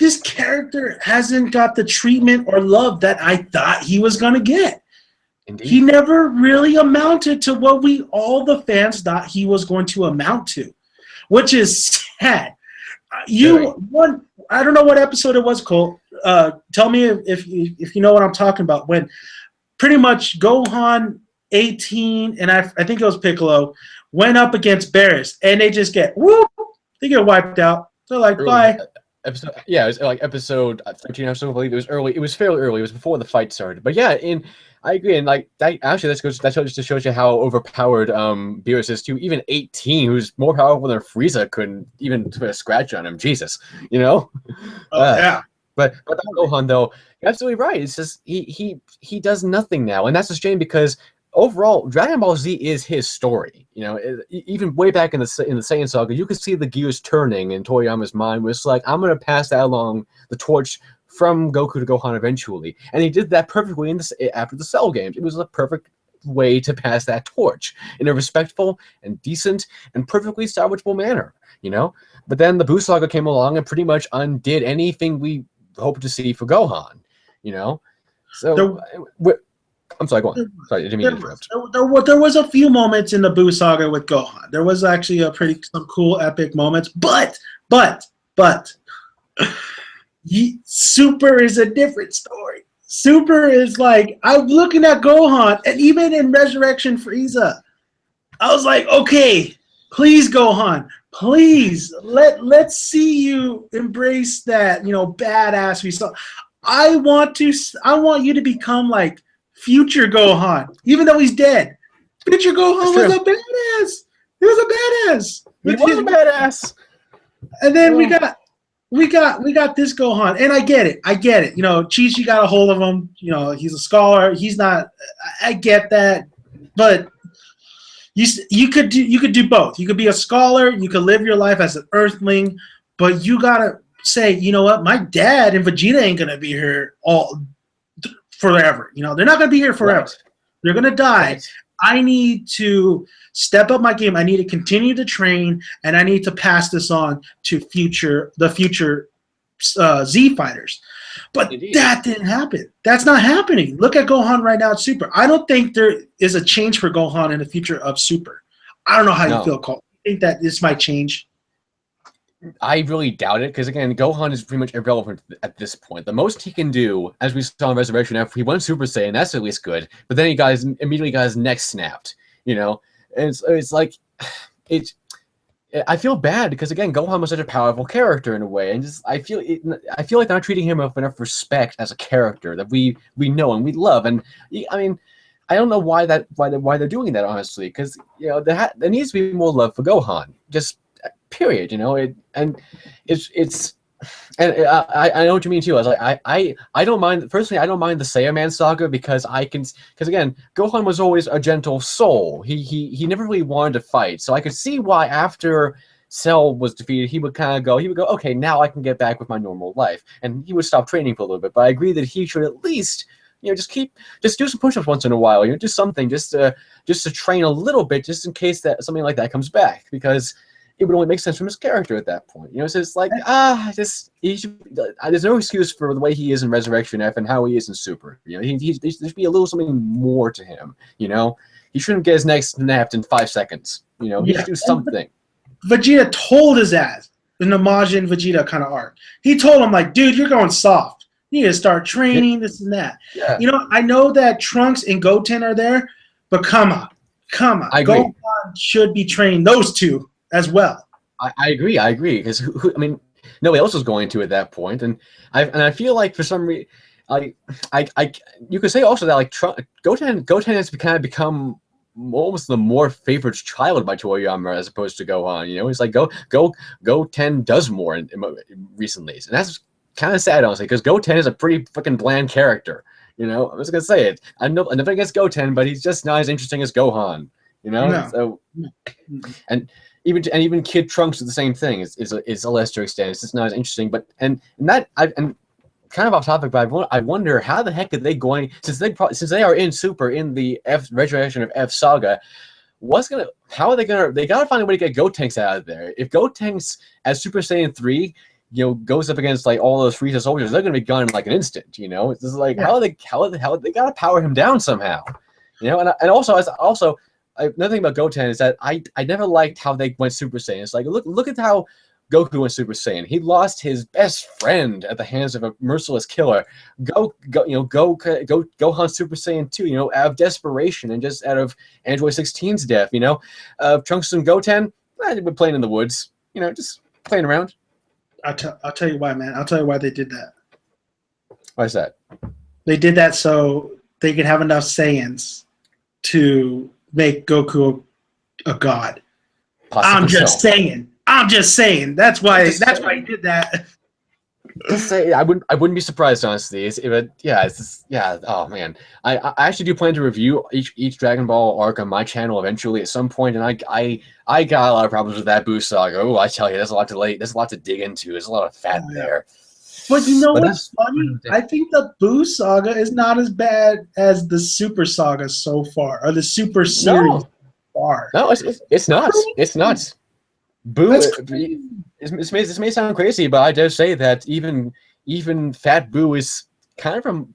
This character hasn't got the treatment or love that I thought he was gonna get.
Indeed.
He never really amounted to what all the fans thought he was going to amount to, which is sad. I don't know what episode it was, Cole. Tell me if you know what I'm talking about. When pretty much Gohan, 18, and I think it was Piccolo, went up against Barris, and they just get wiped out. They're like, bye.
It was like episode 13 or so. I believe it was early. It was fairly early. It was before the fight started. But yeah, I agree. And like that just shows you how overpowered Beerus is too. Even 18, who's more powerful than Frieza, couldn't even put a scratch on him. Jesus, you know.
Yeah.
But Gohan though, you're absolutely right. It's just he does nothing now, and that's a shame because overall, Dragon Ball Z is his story. You know, even way back in the Saiyan saga, you could see the gears turning in Toriyama's mind. Where it's like, I'm gonna pass that along the torch from Goku to Gohan eventually, and he did that perfectly after the Cell games. It was a perfect way to pass that torch in a respectful and decent and perfectly salvageable manner. You know, but then the Buu saga came along and pretty much undid anything we hoped to see for Gohan. You know, so. I'm sorry, go on. Sorry, I didn't mean to interrupt.
There was a few moments in the Buu saga with Gohan. There was actually some cool epic moments, but Super is a different story. Super is like, I'm looking at Gohan, and even in Resurrection Frieza, I was like, okay, please Gohan, please let's see you embrace that, badass we saw. I want you to become like future Gohan, even though he's dead. Future Gohan was a badass. He was a badass.
He was a badass.
And then we got this Gohan, and I get it. Chi-Chi got a hold of him. He's a scholar. He's not. I get that, but you could do both. You could be a scholar. You could live your life as an Earthling, but you gotta say, you know what? My dad and Vegeta ain't gonna be here forever. They're not going to be here forever. Right. They're going to die. Right. I need to step up my game. I need to continue to train, and I need to pass this on to the future Z fighters. But that didn't happen. That's not happening. Look at Gohan right now at Super. I don't think there is a change for Gohan in the future of Super. I don't know how you feel, Cole. I think that this might change.
I really doubt it, because again, Gohan is pretty much irrelevant at this point. The most he can do, as we saw in Resurrection, after he went Super Saiyan, that's at least good. But then he immediately got his neck snapped, and it's like, I feel bad because again, Gohan was such a powerful character in a way, and I feel like they're not treating him with enough respect as a character that we know and we love. And I mean, I don't know why they're doing that, honestly, because there needs to be more love for Gohan. Just period, and it's and I know what you mean too. I was like, I don't mind. Personally, I don't mind the Saiyaman saga because again, Gohan was always a gentle soul. He never really wanted to fight, so I could see why after Cell was defeated, he would go, okay, now I can get back with my normal life, and he would stop training for a little bit. But I agree that he should at least just do some push-ups once in a while, do something just to train a little bit, just in case that something like that comes back, because it would only make sense from his character at that point. So it's like, there's no excuse for the way he is in Resurrection F and how he is in Super. There should be a little something more to him. He shouldn't get his neck snapped in 5 seconds. He should do something.
Vegeta told his ass in the Majin Vegeta kind of arc. He told him, like, dude, you're going soft. You need to start training, this and that. Yeah. I know that Trunks and Goten are there, but come on.
I agree.
Gohan should be training those two as well.
I agree, because nobody else was going to at that point, and I feel like for some reason, you could say also that Goten has kind of become almost the more favored child by Toriyama as opposed to Gohan. It's like Goten does more recently, and that's kind of sad, honestly, because Goten is a pretty fucking bland character. I'm just gonna say it. I'm nothing against Goten, but he's just not as interesting as Gohan.
No.
So and even Kid Trunks is the same thing. Is a lesser extent. It's just not as interesting. But and kind of off topic, but I wonder how the heck are they going, since they are in Super in the Resurrection of F saga. How are they gotta find a way to get Gotenks out of there. If Gotenks as Super Saiyan 3, goes up against like all those Frieza soldiers, they're gonna be gone in like an instant, It's just like how they gotta power him down somehow. And also another thing about Goten is that I never liked how they went Super Saiyan. It's like look at how Goku went Super Saiyan. He lost his best friend at the hands of a merciless killer. Gohan Super Saiyan 2, out of desperation and just out of Android 16's death, Trunks and Goten, they were playing in the woods, just playing around.
I'll tell you why, man. I'll tell you why they did that.
Why is that?
They did that so they could have enough Saiyans to make Goku a god.
Possibly
I'm just saying. That's why he did that.
Just say, I wouldn't be surprised, honestly. Oh man, I actually do plan to review each Dragon Ball arc on my channel eventually at some point, and I got a lot of problems with that Buu saga. Oh, I tell you, there's a lot to dig into. There's a lot of fat there.
But what's funny? I think the Buu saga is not as bad as the Super saga so far, or the Super series so far.
No, it's not. It's not. Buu. This may sound crazy, but I dare say that even Fat Buu is kind of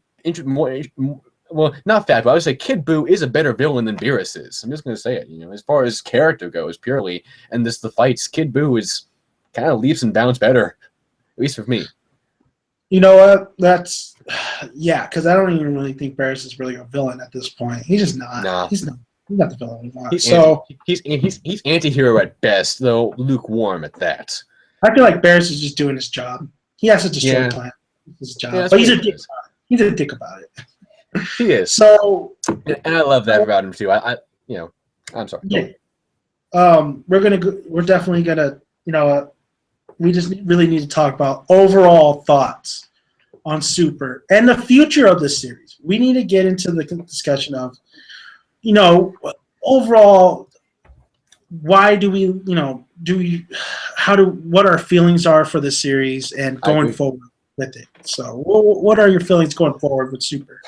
well, not Fat Buu. I would say Kid Buu is a better villain than Beerus is. I'm just going to say it. As far as character goes, purely, and the fights, Kid Buu is kind of leaps and bounds better, at least for me.
You know what? That's because I don't even really think Beerus is really a villain at this point. He's just not.
Nah.
He's not the villain we want.
He's anti-hero at best, though lukewarm at that.
I feel like Beerus is just doing his job. He has such a straight plan. His job, but he's a dick. He's a dick about it.
He is.
So,
and I love that about him too. I'm sorry.
Yeah. We're definitely gonna. We just really need to talk about overall thoughts on Super and the future of the series. We need to get into the discussion of, overall, why do we, what our feelings are for the series and going forward with it. So, what are your feelings going forward with Super?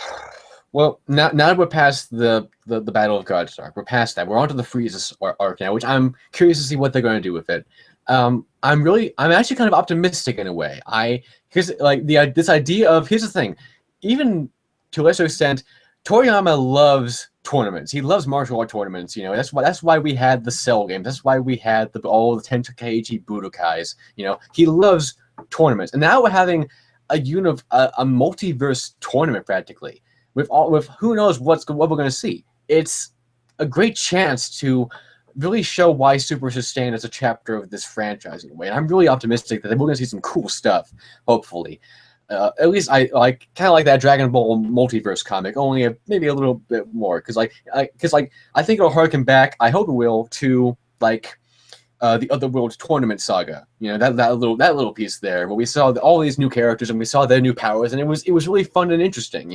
Well, now that we're past the Battle of Gods arc, we're past that. We're onto the Frieza arc now, which I'm curious to see what they're going to do with it. I'm actually kind of optimistic in a way. Because like this idea of, here's the thing, even to a lesser extent, Toriyama loves tournaments. He loves martial art tournaments. That's why we had the Cell games. That's why we had all the Tenkaichi Budokais. He loves tournaments, and now we're having a multiverse tournament practically with who knows what we're going to see. It's a great chance to really show why Super should stand as a chapter of this franchise in a way. And I'm really optimistic that we're going to see some cool stuff, hopefully. At least I kind of like that Dragon Ball multiverse comic, only maybe a little bit more, because I think it'll harken back. I hope it will to the Otherworld tournament saga. That little piece there where we saw all these new characters and we saw their new powers, and it was really fun and interesting.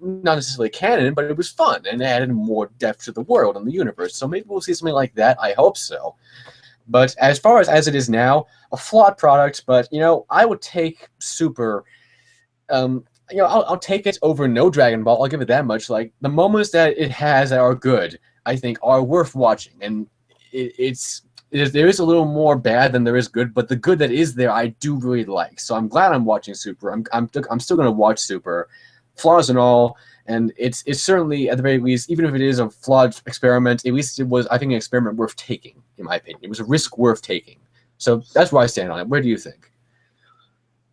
Not necessarily canon, but it was fun and added more depth to the world and the universe. So maybe we'll see something like that. I hope so. But as far as it is now, a flawed product. But I would take Super. I'll take it over no Dragon Ball. I'll give it that much. Like the moments that it has that are good, I think are worth watching. And there is a little more bad than there is good, but the good that is there, I do really like. So I'm glad I'm watching Super. I'm still going to watch Super. Flaws and all, and it's certainly, at the very least, even if it is a flawed experiment, at least it was, I think, an experiment worth taking, in my opinion. It was a risk worth taking. So that's where I stand on it. Where do you think?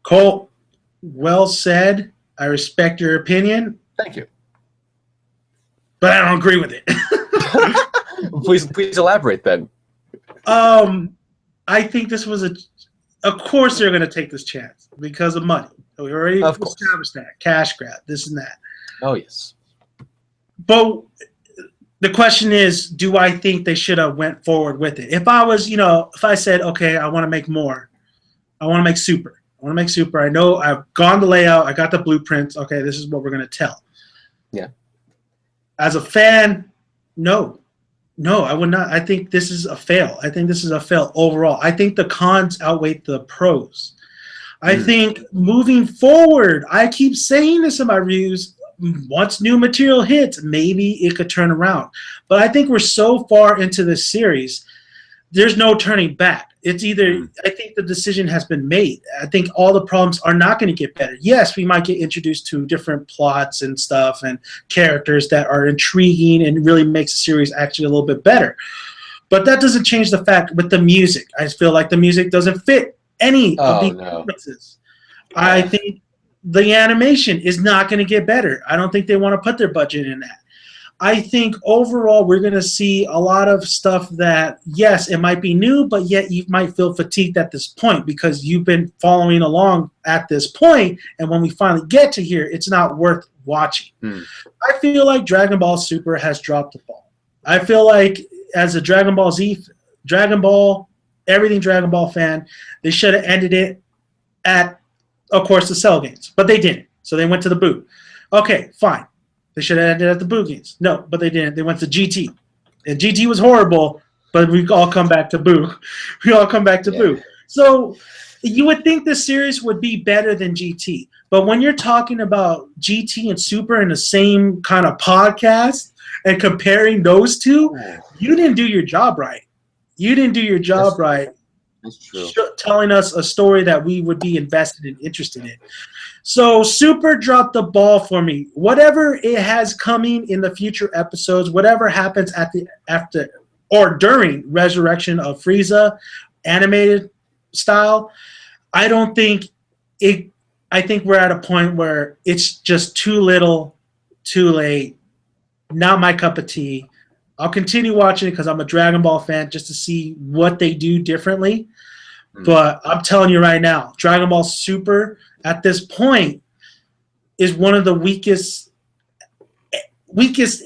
Cole, well said. I respect your opinion.
Thank you.
But I don't agree with it.
Please elaborate then.
I think this was of course they're going to take this chance because of money. We already established that. Cash grab, this and that.
Oh, yes.
But the question is, do I think they should have went forward with it? If I said, okay, I want to make more. I want to make Super. I know I've gone the layout. I got the blueprints. Okay, this is what we're going to tell.
Yeah.
As a fan, no, I would not. I think this is a fail. I think this is a fail overall. I think the cons outweigh the pros. I think moving forward, I keep saying this in my reviews, once new material hits, maybe it could turn around. But I think we're so far into this series, there's no turning back. It's either, I think the decision has been made. I think all the problems are not going to get better. Yes, we might get introduced to different plots and stuff and characters that are intriguing and really makes the series actually a little bit better. But that doesn't change the fact with the music. I feel like the music doesn't fit any of the performances. I think the animation is not going to get better. I don't think they want to put their budget in that. I think overall we're going to see a lot of stuff that, yes, it might be new, but yet you might feel fatigued at this point because you've been following along at this point, and when we finally get to here, it's not worth watching. I feel like Dragon Ball Super has dropped the ball. I feel like as a Dragon Ball Z, everything Dragon Ball fan, they should have ended it at, of course, the Cell games, but they didn't. So they went to the Boo. Okay, fine. They should have ended at the Boo games. No, but they didn't. They went to GT. And GT was horrible, but we all come back to Boo. We all come back to Boo. So you would think this series would be better than GT. But when you're talking about GT and Super in the same kind of podcast and comparing those two, you didn't do your job right. You didn't do your job right.
That's true.
Telling us a story that we would be invested and interested in. So Super dropped the ball for me. Whatever it has coming in the future episodes, whatever happens after or during Resurrection of Frieza, animated style, I don't think it. I think we're at a point where it's just too little, too late. Not my cup of tea. I'll continue watching it because I'm a Dragon Ball fan just to see what they do differently. But I'm telling you right now, Dragon Ball Super at this point is one of the weakest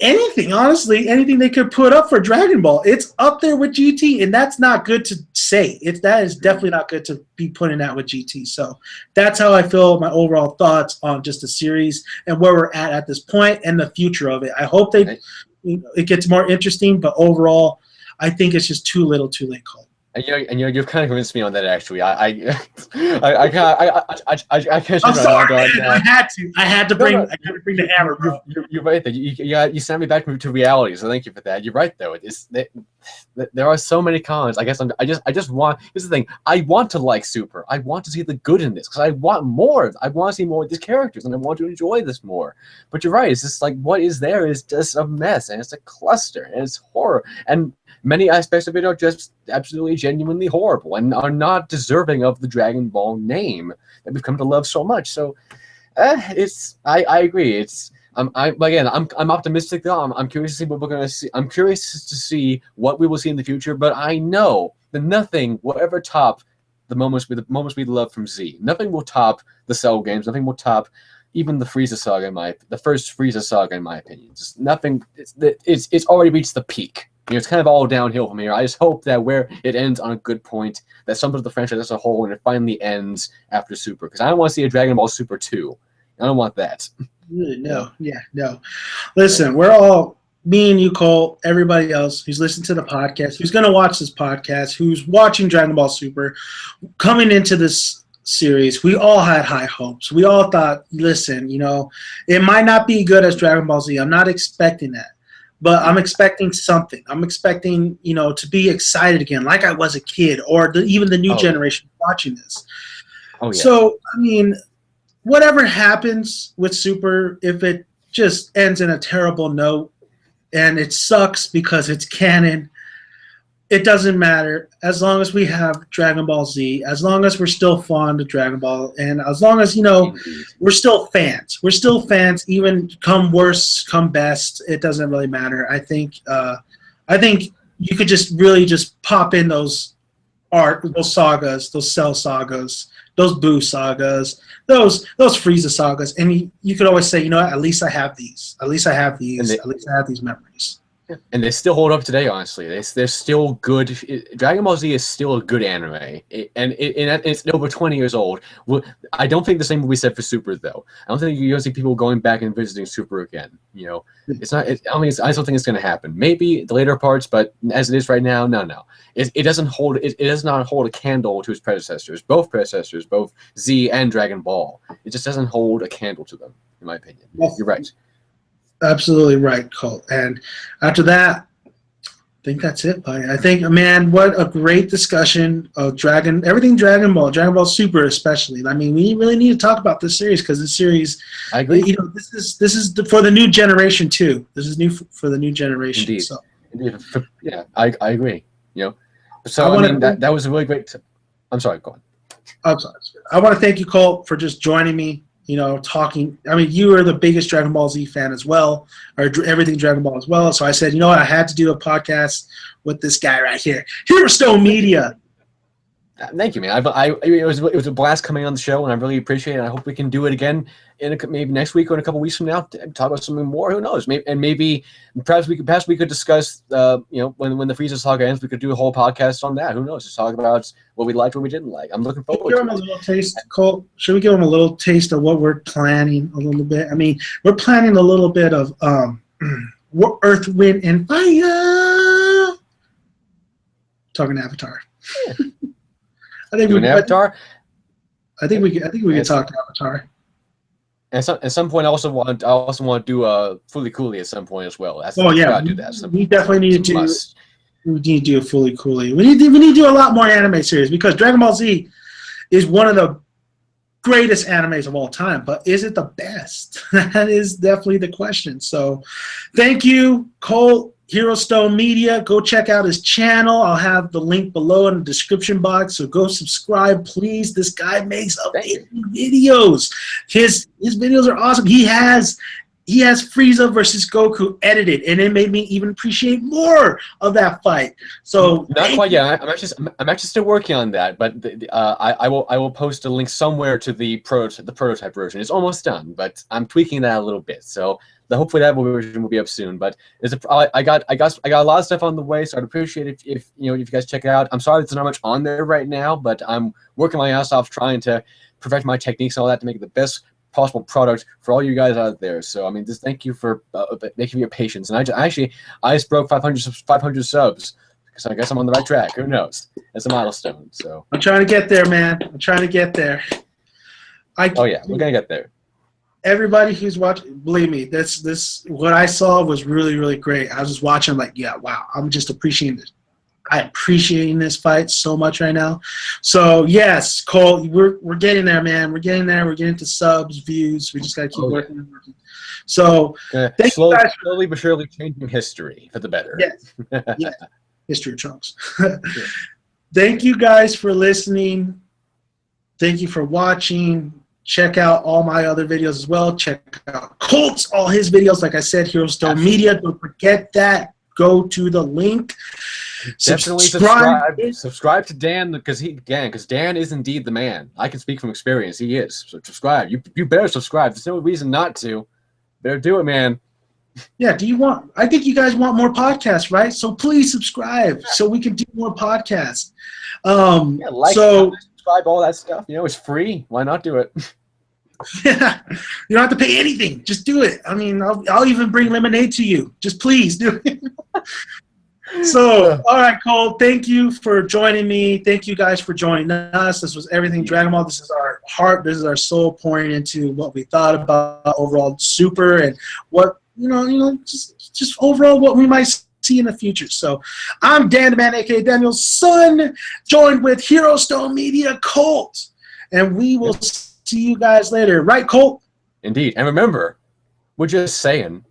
anything, honestly, anything they could put up for Dragon Ball. It's up there with GT, and that's not good to say. That is definitely not good to be putting that with GT. So that's how I feel, my overall thoughts on just the series and where we're at this point and the future of it. I hope it gets more interesting, but overall, I think it's just too little, too late called.
And you've kind of convinced me on that. Actually, I can't.
I'm sorry, man. I had to bring the hammer, bro.
You're right there. You sent me back to reality. So thank you for that. You're right though. There are so many cons. I guess I just want. Here's the thing. I want to like Super. I want to see the good in this because I want more. I want to see more of these characters and I want to enjoy this more. But you're right. It's just like what is there is just a mess and it's a cluster and it's horror and many aspects of it are just absolutely genuinely horrible and are not deserving of the Dragon Ball name that we've come to love so much. So, I agree. I'm optimistic though. I'm curious to see what we're gonna see. I'm curious to see what we will see in the future. But I know that nothing will ever top the moments we love from Z. Nothing will top the Cell games. Nothing will top even the Frieza saga. The first Frieza saga, in my opinion. Just nothing. It's already reached the peak. It's kind of all downhill from here. I just hope that where it ends on a good point, that sums up the franchise as a whole, and it finally ends after Super. Because I don't want to see a Dragon Ball Super 2. I don't want that.
No. Listen, we're all, me and you, Cole, everybody else who's listening to the podcast, who's going to watch this podcast, who's watching Dragon Ball Super, coming into this series, we all had high hopes. We all thought, listen, it might not be good as Dragon Ball Z. I'm not expecting that. But I'm expecting something. I'm expecting, to be excited again, like I was a kid, or even the new generation watching this. Oh, yeah. So, I mean, whatever happens with Super, if it just ends in a terrible note, and it sucks because it's canon, it doesn't matter. As long as we have Dragon Ball Z, as long as we're still fond of Dragon Ball, and as long as, we're still fans. We're still fans, even come worst, come best. It doesn't really matter. I think you could just really just pop in those sagas, those Cell sagas, those Boo sagas, those Frieza sagas, and you could always say, at least I have these. At least I have these. At least I have these memories.
And they still hold up today, honestly. They're still good. Dragon Ball Z is still a good anime. It's over 20 years old. I don't think the same will be said for Super, though. I don't think you're going to see people going back and visiting Super again. You know, it's not. I don't think it's going to happen. Maybe the later parts, but as it is right now, no. It doesn't hold. It does not hold a candle to its predecessors. Both predecessors, both Z and Dragon Ball. It just doesn't hold a candle to them, in my opinion. You're right.
Absolutely right, Colt. And after that, I think that's it, buddy. I think, man, what a great discussion of everything Dragon Ball Super especially. I mean, we really need to talk about this series because this series,
I agree.
You know, this is for the new generation too. This is new for the new generation.
Indeed.
So.
Indeed. Yeah, I agree. You know, so I mean that was a really great. I'm sorry. Go on.
I'm sorry. I want to thank you, Colt, for just joining me. You know, talking. I mean, you are the biggest Dragon Ball Z fan as well, or everything Dragon Ball as well. So I said, you know what, I had to do a podcast with this guy right here, HEROSTONE Media.
Thank you, man. It was a blast coming on the show, and I really appreciate it. I hope we can do it again maybe next week or in a couple weeks from now. Talk about something more. Who knows? Maybe perhaps we could discuss. You know, when the Frieza saga ends, we could do a whole podcast on that. Who knows? Just talk about what we liked, what we didn't like. I'm looking forward to it.
A little taste, Colt. Should we give them a little taste of what we're planning a little bit? I mean, we're planning a little bit of Earth, Wind, and Fire. Talking Avatar.
Yeah. I think Avatar.
I think we can talk to Avatar.
And at some point, I also want to do Fooly Cooly at some point as well.
Gotta
do that.
We definitely need to. We need to do a Fooly Cooly. We need to do a lot more anime series because Dragon Ball Z is one of the greatest animes of all time. But is it the best? That is definitely the question. So, thank you, Colt. HEROSTONE Media. Go check out his channel. I'll have the link below in the description box. So go subscribe, please. This guy makes amazing videos. His videos are awesome. He has Frieza versus Goku edited, and it made me even appreciate more of that fight. So
not quite yet. I'm actually still working on that, but I will post a link somewhere to the prototype version. It's almost done, but I'm tweaking that a little bit. So hopefully that version will be up soon. But I got a lot of stuff on the way, so I'd appreciate it if you guys check it out. I'm sorry there's not much on there right now, but I'm working my ass off trying to perfect my techniques and all that to make it the best possible product for all you guys out there. So I mean, just thank you for making me your patience. And I just broke 500 subs. So I guess I'm on the right track. Who knows? That's a milestone. So
I'm trying to get there, man. I'm trying to get there.
Oh yeah, we're gonna get there.
Everybody who's watching, believe me, this what I saw was really, really great. I was just watching, like, yeah, wow. I'm just appreciating this. I'm appreciating this fight so much right now. So yes, Cole, we're getting there, man. We're getting there. We're getting to subs, views. We just gotta keep working and working. So
slowly but surely changing history for the better.
Yes. Yes. History of Trunks. Thank you guys for listening. Thank you for watching. Check out all my other videos as well. Check out Colt's, all his videos. Like I said, HEROSTONE Media. Don't forget that. Go to the link.
Definitely subscribe to Dan because Dan is indeed the man. I can speak from experience. He is. So subscribe. You better subscribe. There's no reason not to. Better do it, man.
Yeah. I think you guys want more podcasts, right? So please subscribe so we can do more podcasts.
Subscribe, all that stuff. It's free. Why not do it?
Yeah, you don't have to pay anything. Just do it. I mean, I'll even bring lemonade to you. Just please do it. So, all right, Cole. Thank you for joining me. Thank you guys for joining us. This was Everything Dragon Ball. This is our heart. This is our soul pouring into what we thought about overall Super and what just overall what we might see in the future. So I'm Dan the Man, aka Daniel's son, joined with HEROSTONE Media, Colt, and we will see you guys later. Right, Colt?
Indeed. And remember, we're just saying.